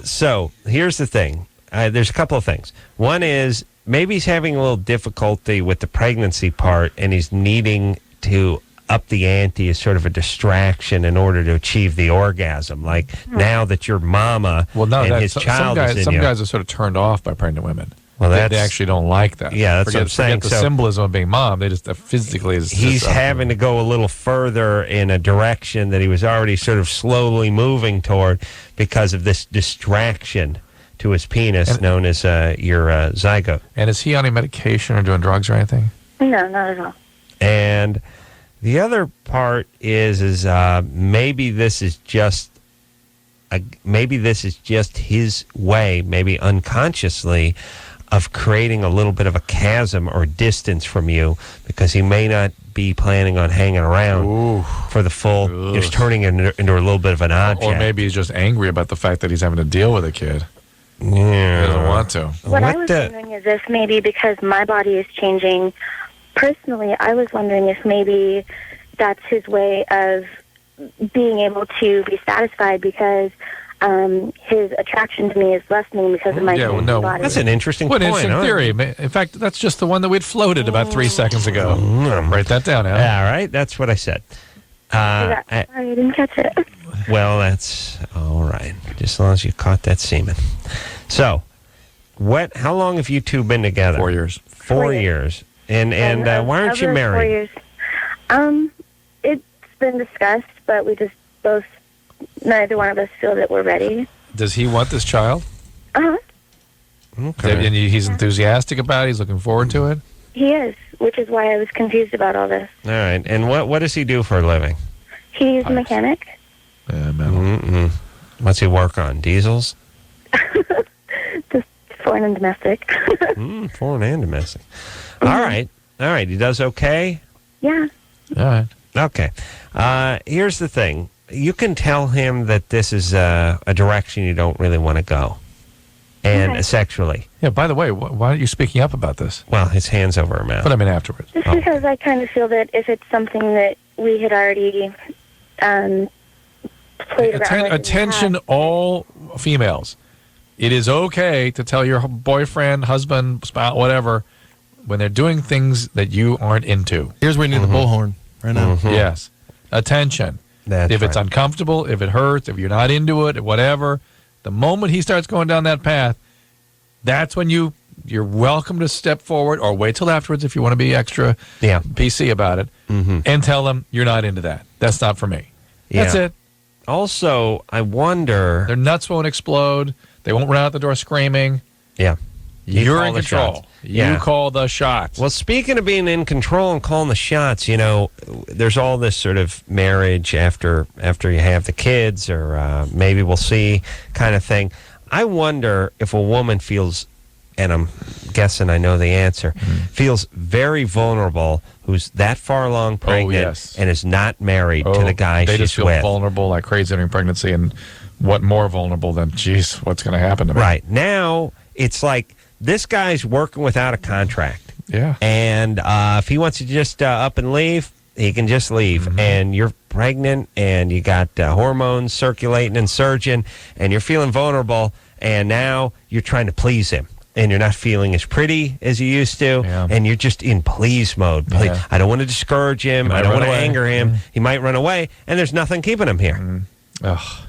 S3: So here's the thing. There's a couple of things. One is maybe he's having a little difficulty with the pregnancy part, and he's needing to up the ante as sort of a distraction in order to achieve the orgasm. Like now that your mama and his child is in
S4: some
S3: you.
S4: guys are sort of turned off by pregnant women.
S3: Well,
S4: they actually don't like that.
S3: Yeah, that's what I'm saying.
S4: Forget the symbolism of being mom. They just physically...
S3: He's having to go a little further in a direction that he was already sort of slowly moving toward because of this distraction to his penis known as your zygote.
S4: And is he on any medication or doing drugs or anything?
S6: No, not at all.
S3: And the other part is maybe this is just his way, maybe unconsciously, of creating a little bit of a chasm or distance from you because he may not be planning on hanging around for the full, just turning it into a little bit of an object.
S4: Or maybe he's just angry about the fact that he's having to deal with a kid.
S3: Yeah.
S4: He doesn't want to.
S6: What I was wondering is if maybe because my body is changing, personally, I was wondering if maybe that's his way of being able to be satisfied because his attraction to me is lessening because of my body.
S3: That's an interesting point.
S4: What an interesting theory. In fact, that's just the one that we'd floated about 3 seconds ago. Write that down, Al.
S3: Yeah, all right. That's what I said.
S6: Sorry, I didn't catch it.
S3: Well, that's all right. Just as long as you caught that semen. So, how long have you two been together?
S4: 4 years.
S3: 4 years. And why aren't you married?
S6: 4 years. It's been discussed, but we just neither one of us feel that we're ready.
S4: Does he want this child?
S6: Uh-huh.
S3: Okay.
S4: And he's enthusiastic about it? He's looking forward to it?
S6: He is, which is why I was confused about all this.
S3: All right. And what does he do for a living?
S6: He's a mechanic.
S3: What's he work on? Diesels?
S6: Just foreign and domestic.
S3: Foreign and domestic. All right. He does okay?
S6: Yeah.
S4: All right.
S3: Okay. Here's the thing. You can tell him that this is a direction you don't really want to go. and sexually.
S4: Yeah, by the way, why aren't you speaking up about this?
S3: Well, his hand's over her mouth.
S4: But I mean afterwards.
S6: Just because I kind of feel that if it's something that we had already played around with.
S4: Attention, all females. It is okay to tell your boyfriend, husband, spouse, whatever, when they're doing things that you aren't into.
S1: Here's where you need the bullhorn right now.
S4: Yes. Attention. If it's uncomfortable, if it hurts, if you're not into it, whatever, the moment he starts going down that path, that's when you're welcome to step forward or wait till afterwards if you want to be extra PC about it and tell them you're not into that. That's not for me. That's it.
S3: Also, I wonder...
S4: Their nuts won't explode. They won't run out the door screaming.
S3: Yeah.
S4: You're in control. You call the shots.
S3: Well, speaking of being in control and calling the shots, there's all this sort of marriage after you have the kids or maybe we'll see kind of thing. I wonder if a woman feels, and I'm guessing I know the answer, feels very vulnerable, who's that far along pregnant and is not married to the guy
S4: they
S3: she's
S4: just feel
S3: with.
S4: vulnerable like crazy during pregnancy, and what more vulnerable than, geez, what's going to happen to me?
S3: Right. Now, it's like this guy's working without a contract.
S4: Yeah.
S3: And if he wants to just up and leave, he can just leave. And you're pregnant, and you got hormones circulating and surging, and you're feeling vulnerable, and now you're trying to please him. And you're not feeling as pretty as you used to, and you're just in please mode. Please.
S4: Yeah.
S3: I don't want to discourage him. I don't want to anger him. He might run away, and there's nothing keeping him here.
S4: Ugh.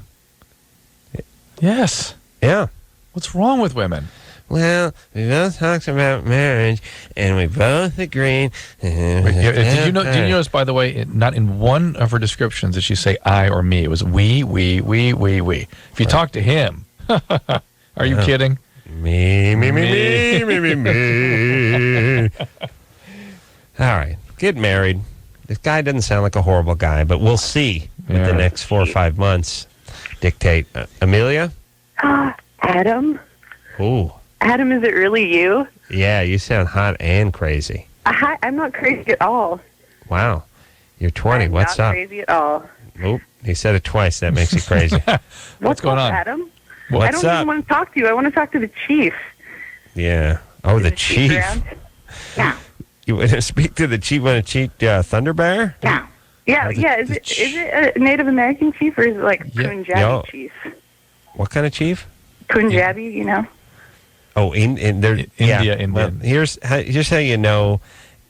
S4: Yes.
S3: Yeah.
S4: What's wrong with women?
S3: Well, we both talked about marriage, and we both agreed.
S4: Did you notice, by the way, not in one of her descriptions did she say I or me. It was we. If you talk to him, are you kidding?
S3: Me. All right, get married. This guy doesn't sound like a horrible guy, but we'll see with the next 4 or 5 months dictate. Amelia?
S9: Adam?
S3: Ooh.
S9: Adam, is it really you?
S3: Yeah, you sound hot and crazy.
S9: I'm not crazy at all.
S3: Wow. You're 20. What's
S9: not
S3: up?
S9: crazy at all.
S3: Oop, he said it twice. That makes it crazy.
S4: What's going on?
S9: Adam?
S3: What's
S9: I don't
S3: up?
S9: even want to talk to you. I want to talk to the chief.
S3: Yeah. Oh, the chief.
S9: Yeah.
S3: You want to speak to the chief? Want to cheat Thunder Bear?
S9: Yeah. Yeah. Is it a Native American chief or is it like Punjabi chief?
S3: What kind of chief?
S9: Punjabi, you know.
S3: Oh, India.
S4: Indian.
S3: Well, here's how you know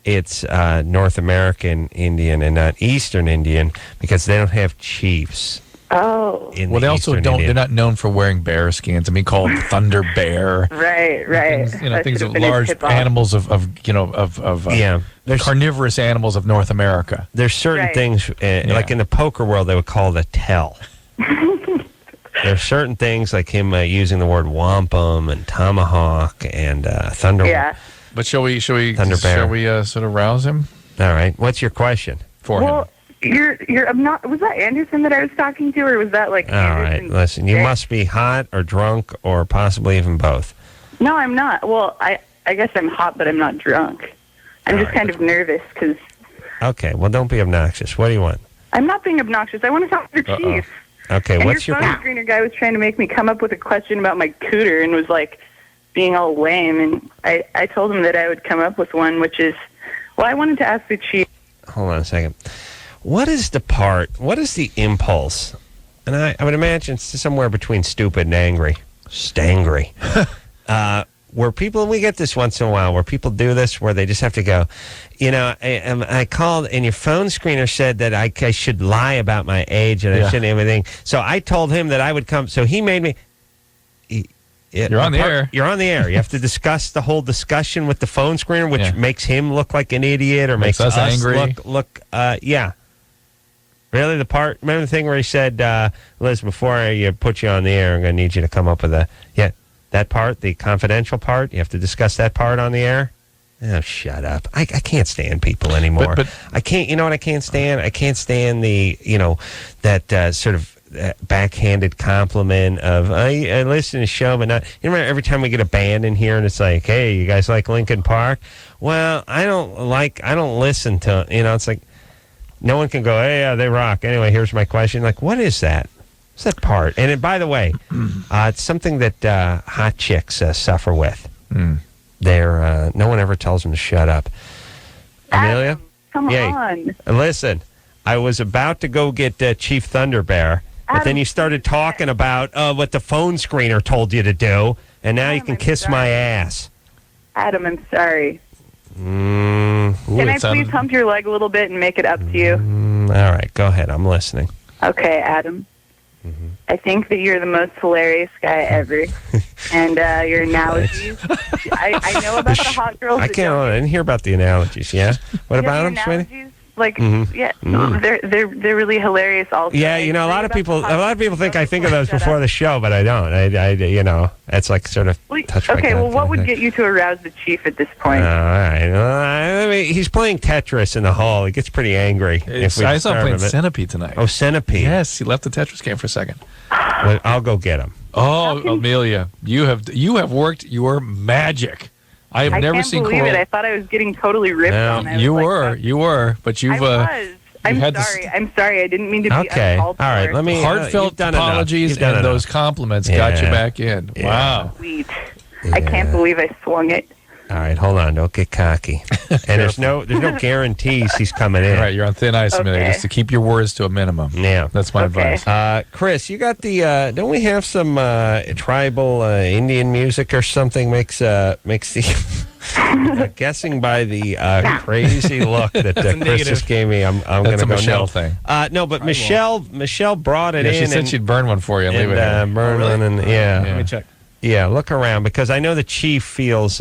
S3: it's North American Indian and not Eastern Indian, because they don't have chiefs.
S9: Oh.
S4: Well, they also don't. They're not known for wearing bear skins. I mean, called Thunder Bear.
S9: Right.
S4: Things of large animals of carnivorous animals of North America.
S3: There's certain things, like in the poker world, they would call it a tell. There's certain things like him using the word wampum and tomahawk and thunder.
S9: Yeah.
S4: But shall we
S3: Thunder Bear.
S4: shall we sort of rouse him?
S3: All right. What's your question
S4: for him?
S9: You're not. Was that Anderson that I was talking to, or was that like?
S3: All right. Listen, you must be hot or drunk or possibly even both.
S9: No, I'm not. Well, I guess I'm hot, but I'm not drunk. I'm just kind of nervous because.
S3: Okay. Well, don't be obnoxious. What do you want?
S9: I'm not being obnoxious. I want to talk to the chief.
S3: Okay.
S9: And
S3: what's
S9: your phone screener guy was trying to make me come up with a question about my cooter and was like being all lame, and I told him that I would come up with one, which is, well, I wanted to ask the chief.
S3: Hold on a second. What is the impulse? And I would imagine it's somewhere between stupid and angry. Stangry. Where people, and we get this once in a while, where people do this, where they just have to go, I called, and your phone screener said that I should lie about my age, and I shouldn't have anything. So I told him that I would come, so he made me...
S4: You're on the air.
S3: You're on the air. You have to discuss the whole discussion with the phone screener, which makes him look like an idiot or makes us angry. Look, yeah. Really, remember the thing where he said, Liz, before I put you on the air, I'm going to need you to come up with that part, the confidential part. You have to discuss that part on the air. Oh, shut up. I can't stand people anymore. But I can't, you know what I can't stand? I can't stand the, that sort of backhanded compliment of, I listen to the show, but not, you remember every time we get a band in here and it's like, hey, you guys like Linkin Park? Well, I don't listen to, it's like, no one can go, hey, yeah, they rock. Anyway, here's my question. Like, what is that? What's that part? And by the way, it's something that hot chicks suffer with. They're no one ever tells them to shut up. Amelia?
S9: Come on.
S3: Listen, I was about to go get Chief Thunderbear, but then you started talking about what the phone screener told you to do, and now you can kiss my ass.
S9: Adam, I'm sorry.
S3: Can
S9: I please hump your leg a little bit and make it up to you?
S3: All right, go ahead. I'm listening.
S9: Okay, Adam. I think that you're the most hilarious guy ever. And your analogies. I know about the hot girls.
S3: I didn't hear about the analogies, yeah? What about them, sweetie?
S9: Like, they're really hilarious also.
S3: Yeah, you know, a lot of people think I think of those before the show, but I don't. I you know, it's like sort of touch.
S9: Okay, well, what would get you to arouse the chief at this point?
S3: All right. I mean, he's playing Tetris in the hall. He gets pretty angry.
S4: I saw him playing Centipede tonight.
S3: Oh, Centipede.
S4: Yes, he left the Tetris game for a second.
S3: Well, I'll go get him.
S4: Oh, Amelia, you have worked your magic. I have never seen
S9: Coral. I can't believe it. I thought I was getting totally ripped on.
S4: You were, but you've.
S9: I'm sorry. I'm sorry. I didn't mean to be
S3: okay. All right. Let me.
S4: Heartfelt apologies and those compliments got you back in.
S3: Yeah.
S4: Wow.
S9: Sweet. Yeah. I can't believe I swung it.
S3: All right, hold on. Don't get cocky. And there's no guarantees he's coming in.
S4: All right, you're on thin ice, Amelia, just to keep your words to a minimum.
S3: Yeah,
S4: that's my advice.
S3: Chris, you got the? Don't we have some tribal Indian music or something? Makes the guessing by the crazy look that Chris just gave me. I'm going to go
S4: Michelle thing.
S3: No, but Michelle brought it in.
S4: She said she'd burn one for you and leave it here.
S3: Burn one, and
S1: Let me check.
S3: Yeah, look around because I know the chief feels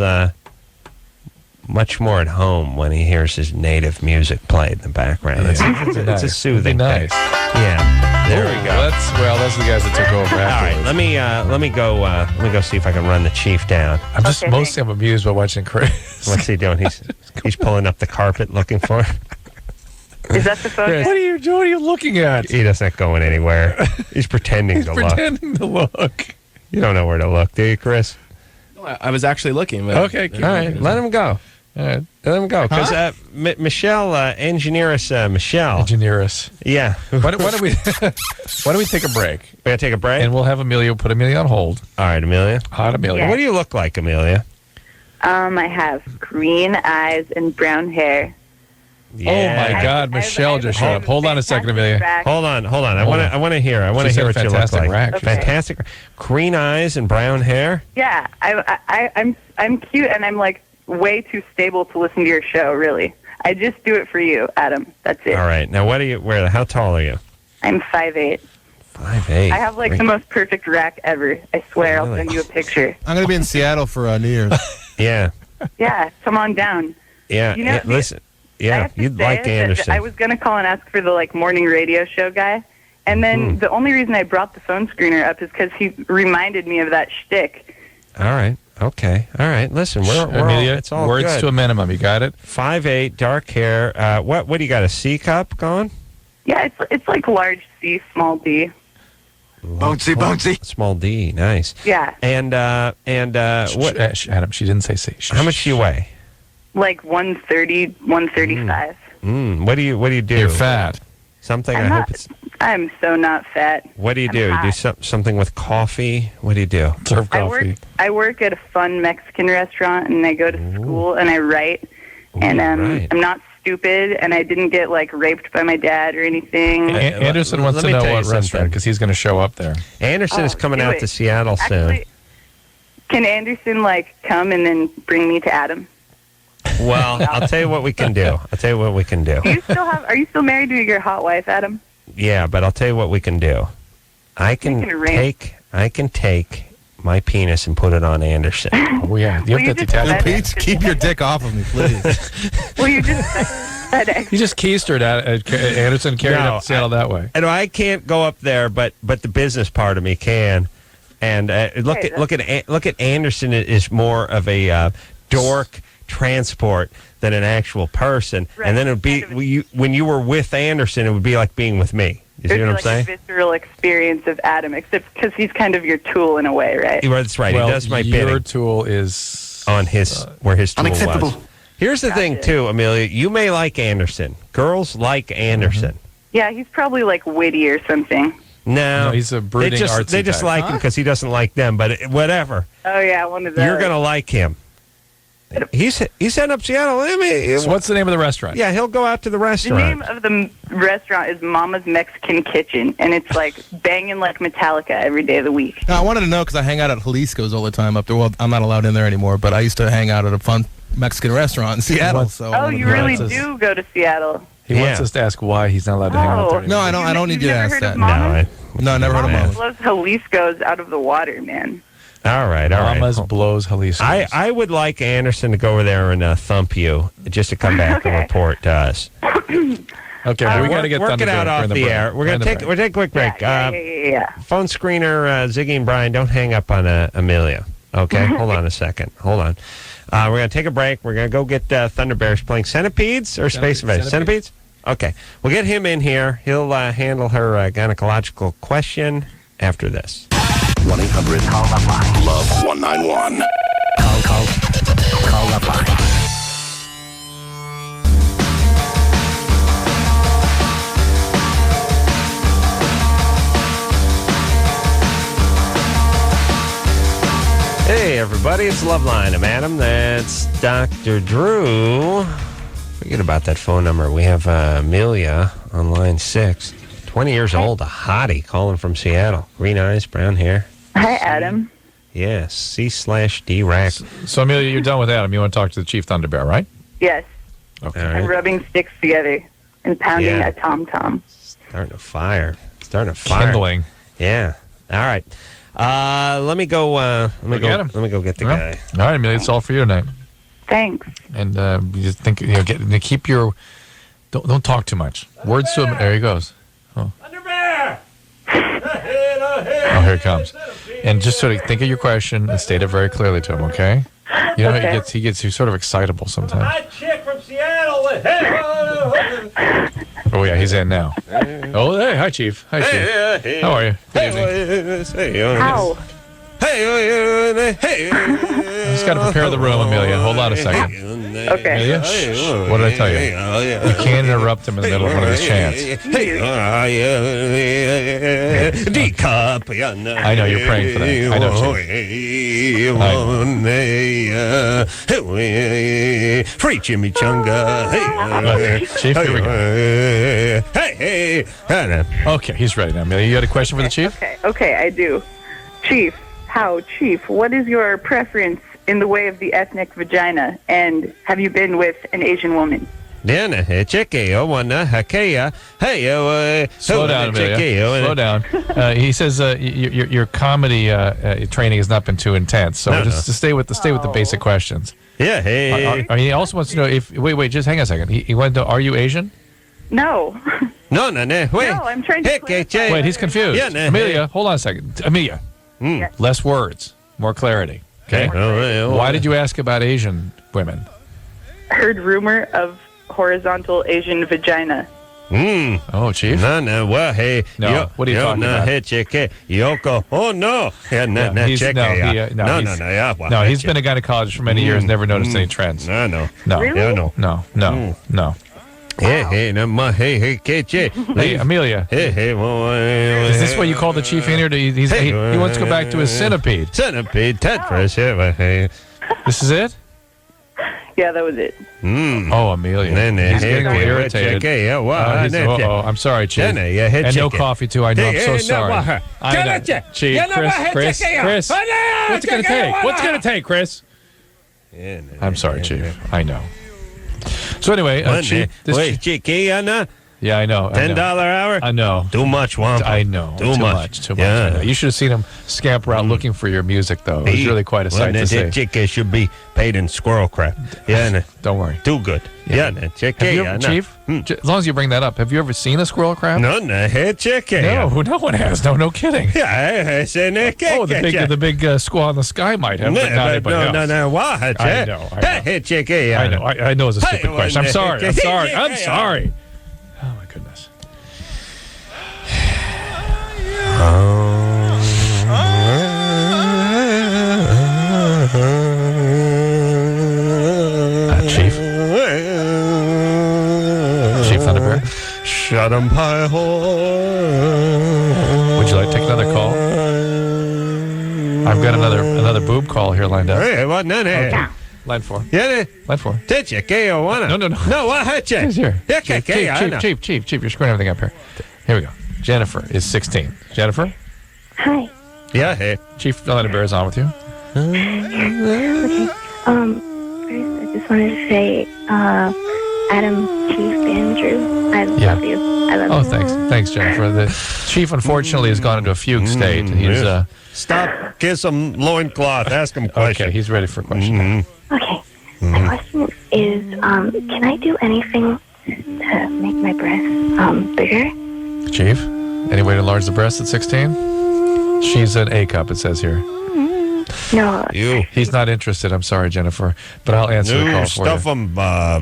S3: much more at home when he hears his native music played in the background.
S4: Yeah.
S3: It's a soothing
S4: thing.
S3: Yeah, there we go.
S4: Those are the guys that took over.
S3: All right, let me go see if I can run the chief down.
S4: I'm just mostly amused by watching Chris.
S3: What's he doing? He's pulling up the carpet looking for it.
S9: Is that the photo?
S4: What are you looking at?
S3: He doesn't going anywhere. He's pretending to look.
S4: Pretending to look.
S3: You don't know where to look, do you, Chris?
S1: No, I was actually looking. But
S3: okay, all right. Let him go. All right, let him go. Because Michelle, engineeress Michelle.
S4: Engineeress.
S3: Yeah.
S4: Why don't we take a break?
S3: We gotta take a break?
S4: And we'll have put Amelia on hold.
S3: All right, Amelia.
S4: Hot Amelia.
S9: Yeah.
S3: What do you look like, Amelia?
S9: I have green eyes and brown hair.
S3: Yeah.
S4: Oh my God, Michelle just showed up. Hold on a second, Amelia.
S3: Hold on. I want to hear. I want to hear what you look like.
S4: Rack.
S3: Fantastic. Green eyes and brown hair.
S9: Yeah, I'm cute and I'm like way too stable to listen to your show. Really, I just do it for you, Adam. That's it.
S3: All right. Now, how tall are you?
S9: I'm 5'8".
S3: 5'8".
S9: I have like the most perfect rack ever. I swear. Really? I'll send you a picture.
S1: I'm gonna be in Seattle for New Year's.
S3: Yeah.
S9: Yeah, come on down.
S3: Yeah.
S9: You know,
S3: listen. Yeah, you'd like Anderson.
S9: I was going to call and ask for the morning radio show guy, and then the only reason I brought the phone screener up is because he reminded me of that shtick.
S3: All right. Okay. All right. Listen, we're
S4: Amelia,
S3: it's all
S4: words
S3: good.
S4: to a minimum. You got it.
S3: 5'8", dark hair. What do you got? A C cup going?
S9: Yeah, it's like large C, small D.
S11: Bouncy.
S3: Small D. Nice.
S9: Yeah.
S3: And what?
S4: Adam, she didn't say C.
S3: How much do you weigh?
S9: Like 130, 135.
S3: What do you do?
S4: You're fat.
S3: Something.
S9: I'm so not fat.
S3: What do you do? You do something with coffee? What do you do?
S4: Serve coffee.
S9: I work at a fun Mexican restaurant, and I go to school, and I write. And I'm not stupid, and I didn't get raped by my dad or anything.
S4: Anderson wants to know what restaurant because he's going to show up there.
S3: Anderson is coming out to Seattle soon.
S9: Can Anderson come and then bring me to Adam?
S3: Well, I'll tell you what we can do.
S9: Do you still are you still married to your hot wife, Adam?
S3: Yeah, but I'll tell you what we can do. I can take my penis and put it on Anderson.
S4: Oh yeah, you have to detach.
S1: Keep your dick off of me, please.
S9: Well, you just
S4: you just keistered at Anderson, carried up to Seattle that way.
S3: And I can't go up there, but the business part of me can. And look at Anderson is more of a dork transport than an actual person. Right. And then it would be when you were with Anderson, it would be like being with me. You see what I'm saying?
S9: A visceral experience of Adam, except because he's kind of your tool in a way, right?
S3: That's right.
S4: Well,
S3: he does my bidding.
S4: Your tool is
S3: on his where his tool
S11: unacceptable.
S3: Was. Here's the thing, too, Amelia. You may like Anderson. Girls like Anderson.
S9: Yeah, he's probably witty or something.
S3: No,
S4: he's a brooding artsy
S3: They just
S4: type.
S3: like him because he doesn't like them. But whatever.
S9: Oh yeah, one of those.
S3: You're gonna like him. He's setting up Seattle.
S4: So what's the name of the restaurant?
S3: Yeah, he'll go out to the
S9: The
S3: restaurant.
S9: name of the restaurant is Mama's Mexican Kitchen, and it's like banging like Metallica every day of the week.
S1: No, I wanted to know because I hang out at Jalisco's all the time up there. Well, I'm not allowed in there anymore, but I used to hang out at a fun Mexican restaurant in Seattle. So
S9: Oh, you really do go to Seattle.
S4: He wants us to ask why he's not allowed to hang out there
S1: No,
S4: anymore.
S1: I don't need you to ask
S9: heard
S1: that.
S9: of Mama's?
S1: No, I never heard of
S9: Mama
S1: Mama's.
S9: blows Jalisco's out of the water, man.
S3: All right.
S4: Mama's blows Jalisco.
S3: I would like Anderson to go over there and thump you just to come back and report to us.
S4: Okay, we got to get
S3: work it out off the air. We're gonna take a quick break.
S9: Yeah.
S3: Phone screener, Ziggy and Brian, don't hang up on Amelia. Okay, hold on a second. Hold on. We're gonna take a break. We're gonna go get Thunder Bears playing Centipedes or Space Invaders. Centipedes. Okay, we'll get him in here. He'll handle her gynecological question after this.
S14: 1-800-LOVE-191. Call LoveLine.
S3: Hey, everybody, it's LoveLine. I'm Adam. That's Dr. Drew. Forget about that phone number. We have Amelia on line 6. 20 years old, a hottie, calling from Seattle. Green eyes, brown hair.
S9: Hi, Adam.
S3: Yes, C/D rack.
S4: So, Amelia, you're done with Adam. You want to talk to the Chief Thunder Bear, right?
S9: Yes.
S3: Okay.
S9: And rubbing sticks together and pounding
S3: Yeah.
S9: a tom-tom.
S3: Starting a fire.
S4: Kindling.
S3: Yeah. All right. Let me go. Let me
S4: Get him.
S3: go get the guy.
S4: All right, Amelia, it's all for you tonight.
S9: Thanks.
S4: And you just think, keep your, don't talk too much. Words to him. There he goes. Oh, here it comes. And just sort of think of your question and state it very clearly to him, okay? You know,
S9: Okay.
S4: he gets sort of excitable sometimes.
S3: Chick from Seattle.
S4: Oh yeah, he's in now. Oh, hey, hi, Chief. Hi, Chief. How are you? Good evening.
S9: How?
S4: I just got to prepare the room, Amelia. Hold on a second.
S9: Okay.
S4: Amelia, shh. What did I tell you? You can't interrupt him in the middle of one of his chants. I know you're praying for that. I know,
S3: Chief. Free chimichanga.
S4: Chief, here we go.
S3: Hey.
S4: Okay, he's ready now. Amelia, you had a question for the Chief?
S9: Okay, I do. Chief, Chief, what is your preference in the way of the ethnic vagina? And have you been with an Asian woman?
S4: Slow down, Amelia. Slow down. He says your comedy training has not been too intense, so just to stay with the basic questions.
S3: Yeah. Hey.
S4: He also wants to know if wait, just hang on a second. He wanted to know, are you Asian?
S9: No.
S3: No. Wait.
S9: No, I'm trying to clarify.
S4: Wait, he's confused.
S3: Yeah, nah,
S4: Amelia, hold on a second. Amelia, less words, more clarity. Okay. Why did you ask about Asian women?
S9: Heard rumor of horizontal Asian vagina.
S4: Oh, Chief.
S3: No. Well, hey.
S4: No. What are you talking about?
S3: Hey, chick. Yoko. Oh no. Yeah, no. He's been
S4: a gynecologist for many years. Never noticed any trends.
S3: No.
S9: Really?
S4: No.
S3: Hey,
S4: Hey, Amelia.
S3: Hey.
S4: Is this what you call the Chief in here? He wants to go back to his centipede.
S3: Tetris.
S4: This is it?
S9: Yeah, that was it.
S4: Oh, Amelia. He's getting a little irritated. I'm sorry, Chief. And no coffee, too. I know. I'm so sorry. Chief, Chris. What's it going to take? What's it going to take, Chris? I'm sorry, Chief. I know. So anyway, Chief. Yeah, I know.
S3: $10 hour?
S4: I know.
S3: Too much, Wampa.
S4: I know. Too much.
S3: Yeah.
S4: I know. You should have seen him scamper out looking for your music, though. It was really quite a sight to see.
S3: Chick should be paid in squirrel crap. Yeah,
S4: don't worry.
S3: Too good. Yeah, Chick.
S4: Chief, as long as you bring that up, have you ever seen a squirrel crab?
S3: No, Chick.
S4: No one has. No kidding.
S3: Yeah,
S4: the big squaw in the sky might have, but not anybody else.
S3: No. What?
S4: I know.
S3: Chick.
S4: I know. I know it's a stupid question. I'm sorry. Oh, my goodness. Chief? Chief Thunder Bear?
S3: Shut 'em pie hole.
S4: another call. I've got another boob call here lined up.
S3: Hey, what? No.
S4: Line 4.
S3: Yeah,
S4: Line 4.
S3: did you? No. No, what hit you?
S4: He's here.
S3: Yeah,
S4: Chief, you're screwing everything up here. Here we go. Jennifer is 16. Jennifer?
S6: Hi.
S3: Yeah, hey.
S4: Chief Atlanta Bear is on with you.
S6: Okay. First, I just wanted to say, Adam, Chief, and Drew, I love you. I love you.
S4: Oh, thanks, Jennifer. The chief, unfortunately, has gone into a fugue state. He's
S3: Stop, kiss him loincloth, ask him questions.
S4: Okay, he's ready for a question.
S6: Okay. My question is, can I do anything to make my breasts bigger?
S4: Chief, any way to enlarge the breast at 16? She's an A cup, it says here.
S6: No.
S4: He's not interested. I'm sorry, Jennifer, but I'll answer the call for
S3: stuff
S4: you.
S3: them.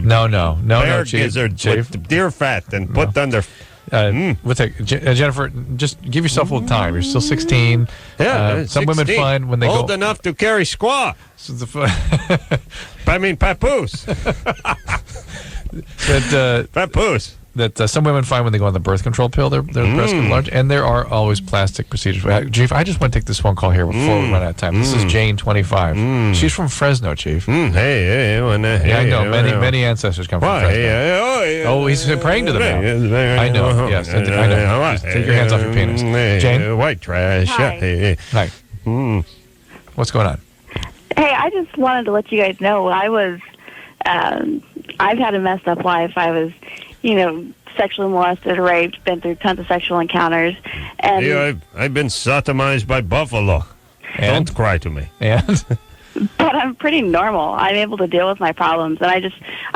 S4: No, Chief.
S3: Gizzards
S4: Chief.
S3: with deer fat and put under.
S4: We'll take Jennifer. Just give yourself a little time. You're still 16.
S3: Yeah,
S4: some women find when they
S3: old
S4: go
S3: enough to carry squaw. I mean, papoose. Papoose.
S4: That some women find when they go on the birth control pill, their breasts get large, and there are always plastic procedures. Chief, I just want to take this phone call here before we run out of time. This is Jane, 25. She's from Fresno, Chief.
S3: Hey,
S4: I know. Many ancestors come from Fresno. Oh, he's praying to them now. I know. Yes, I know. Just take your hands off your penis. Jane?
S3: White trash.
S4: Hi. What's going on?
S15: Hey, I just wanted to let you guys know I've had a messed up life. I was, sexually molested, raped, been through tons of sexual encounters. And
S3: yeah, I've been sodomized by buffalo.
S4: And?
S3: Don't cry to me.
S4: And?
S15: But I'm pretty normal. I'm able to deal with my problems. And I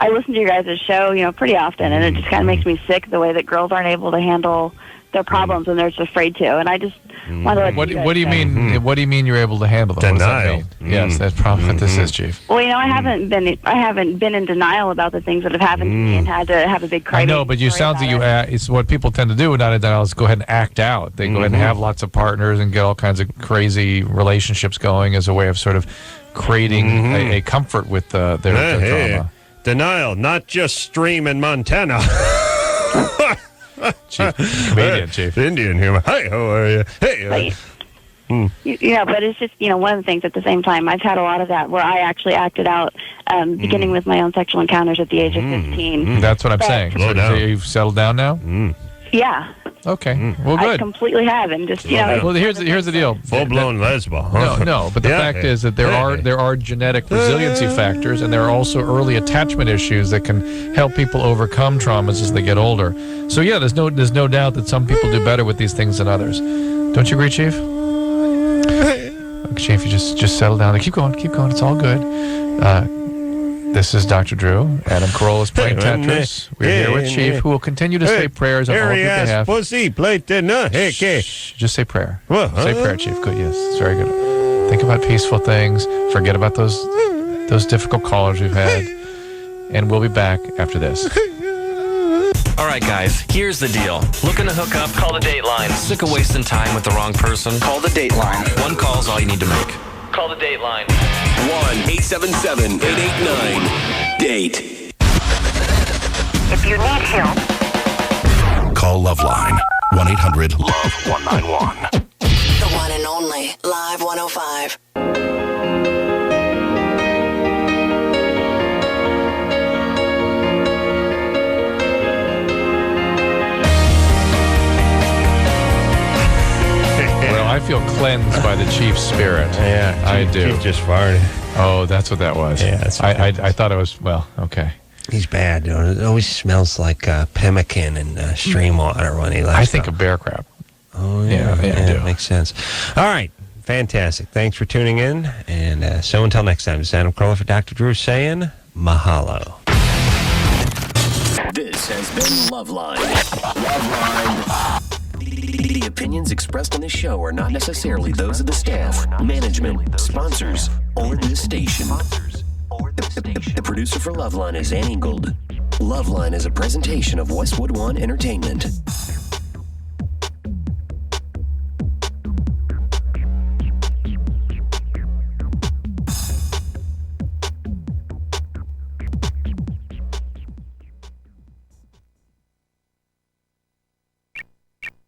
S15: listen to your guys' show, pretty often, and it just kind of makes me sick the way that girls aren't able to handle their problems and they're just afraid to. And I just want to let
S4: What do you mean? What do you mean you're able to handle them?
S3: Denial.
S4: What does that mean? Yes, that's probably what this is, Chief.
S15: Well, I haven't been in denial about the things that have happened to me and had to have a big cry.
S4: I know, but you sound like it's what people tend to do not in denial is go ahead and act out. They go ahead and have lots of partners and get all kinds of crazy relationships going as a way of sort of creating a comfort with their trauma.
S3: Denial, not just stream in Montana.
S4: Chief, comedian, Chief.
S3: Indian humor. Hi, how are you? Hey.
S15: But it's just, one of the things at the same time, I've had a lot of that where I actually acted out, beginning with my own sexual encounters at the age of 15.
S4: That's what I'm saying. So you've settled down now?
S15: Yeah.
S4: Okay. Well, good.
S15: I completely have, and just,
S4: Well, here's the deal.
S3: Full-blown lesbo.
S4: No, but the fact is that there are genetic resiliency factors, and there are also early attachment issues that can help people overcome traumas as they get older. So yeah, there's no doubt that some people do better with these things than others. Don't you agree, Chief? Okay, Chief, you just settle down. Keep going. It's all good. This is Dr. Drew. Adam Carolla is playing Tetris. We're here with Chief, who will continue to say prayers on all of your behalf.
S3: Pussy, play dinner. Hey,
S4: just say prayer. Say prayer, Chief. Good, yes. It's very good. Think about peaceful things. Forget about those difficult callers we've had. And we'll be back after this.
S2: All right, guys, here's the deal. Looking to hook up? Call the Dateline. Sick of wasting time with the wrong person? Call the Dateline. One call's all you need to make. Call the Dateline.
S14: 1-877-889-DATE.
S5: If you need help,
S14: Call LoveLine. 1-800-LOVE-191.
S16: The one and only Live 105.
S4: Well, I feel cleansed by the Chief's spirit.
S3: Yeah,
S4: I do.
S3: Chief just farted.
S4: Oh, that's what that was.
S3: Yeah, that's
S4: I thought it was, well, okay.
S3: He's bad. It always smells like pemmican and stream water when he lets
S4: I think of bear crap.
S3: Oh, yeah.
S4: I do.
S3: Makes sense. All right. Fantastic. Thanks for tuning in. And so until next time, this is Adam Carolla for Dr. Drew saying mahalo.
S14: This has been LoveLine. LoveLine. The opinions expressed on this show are not necessarily those of the staff, management, sponsors, or this station. The producer for LoveLine is Ann Ingold. LoveLine is a presentation of Westwood One Entertainment.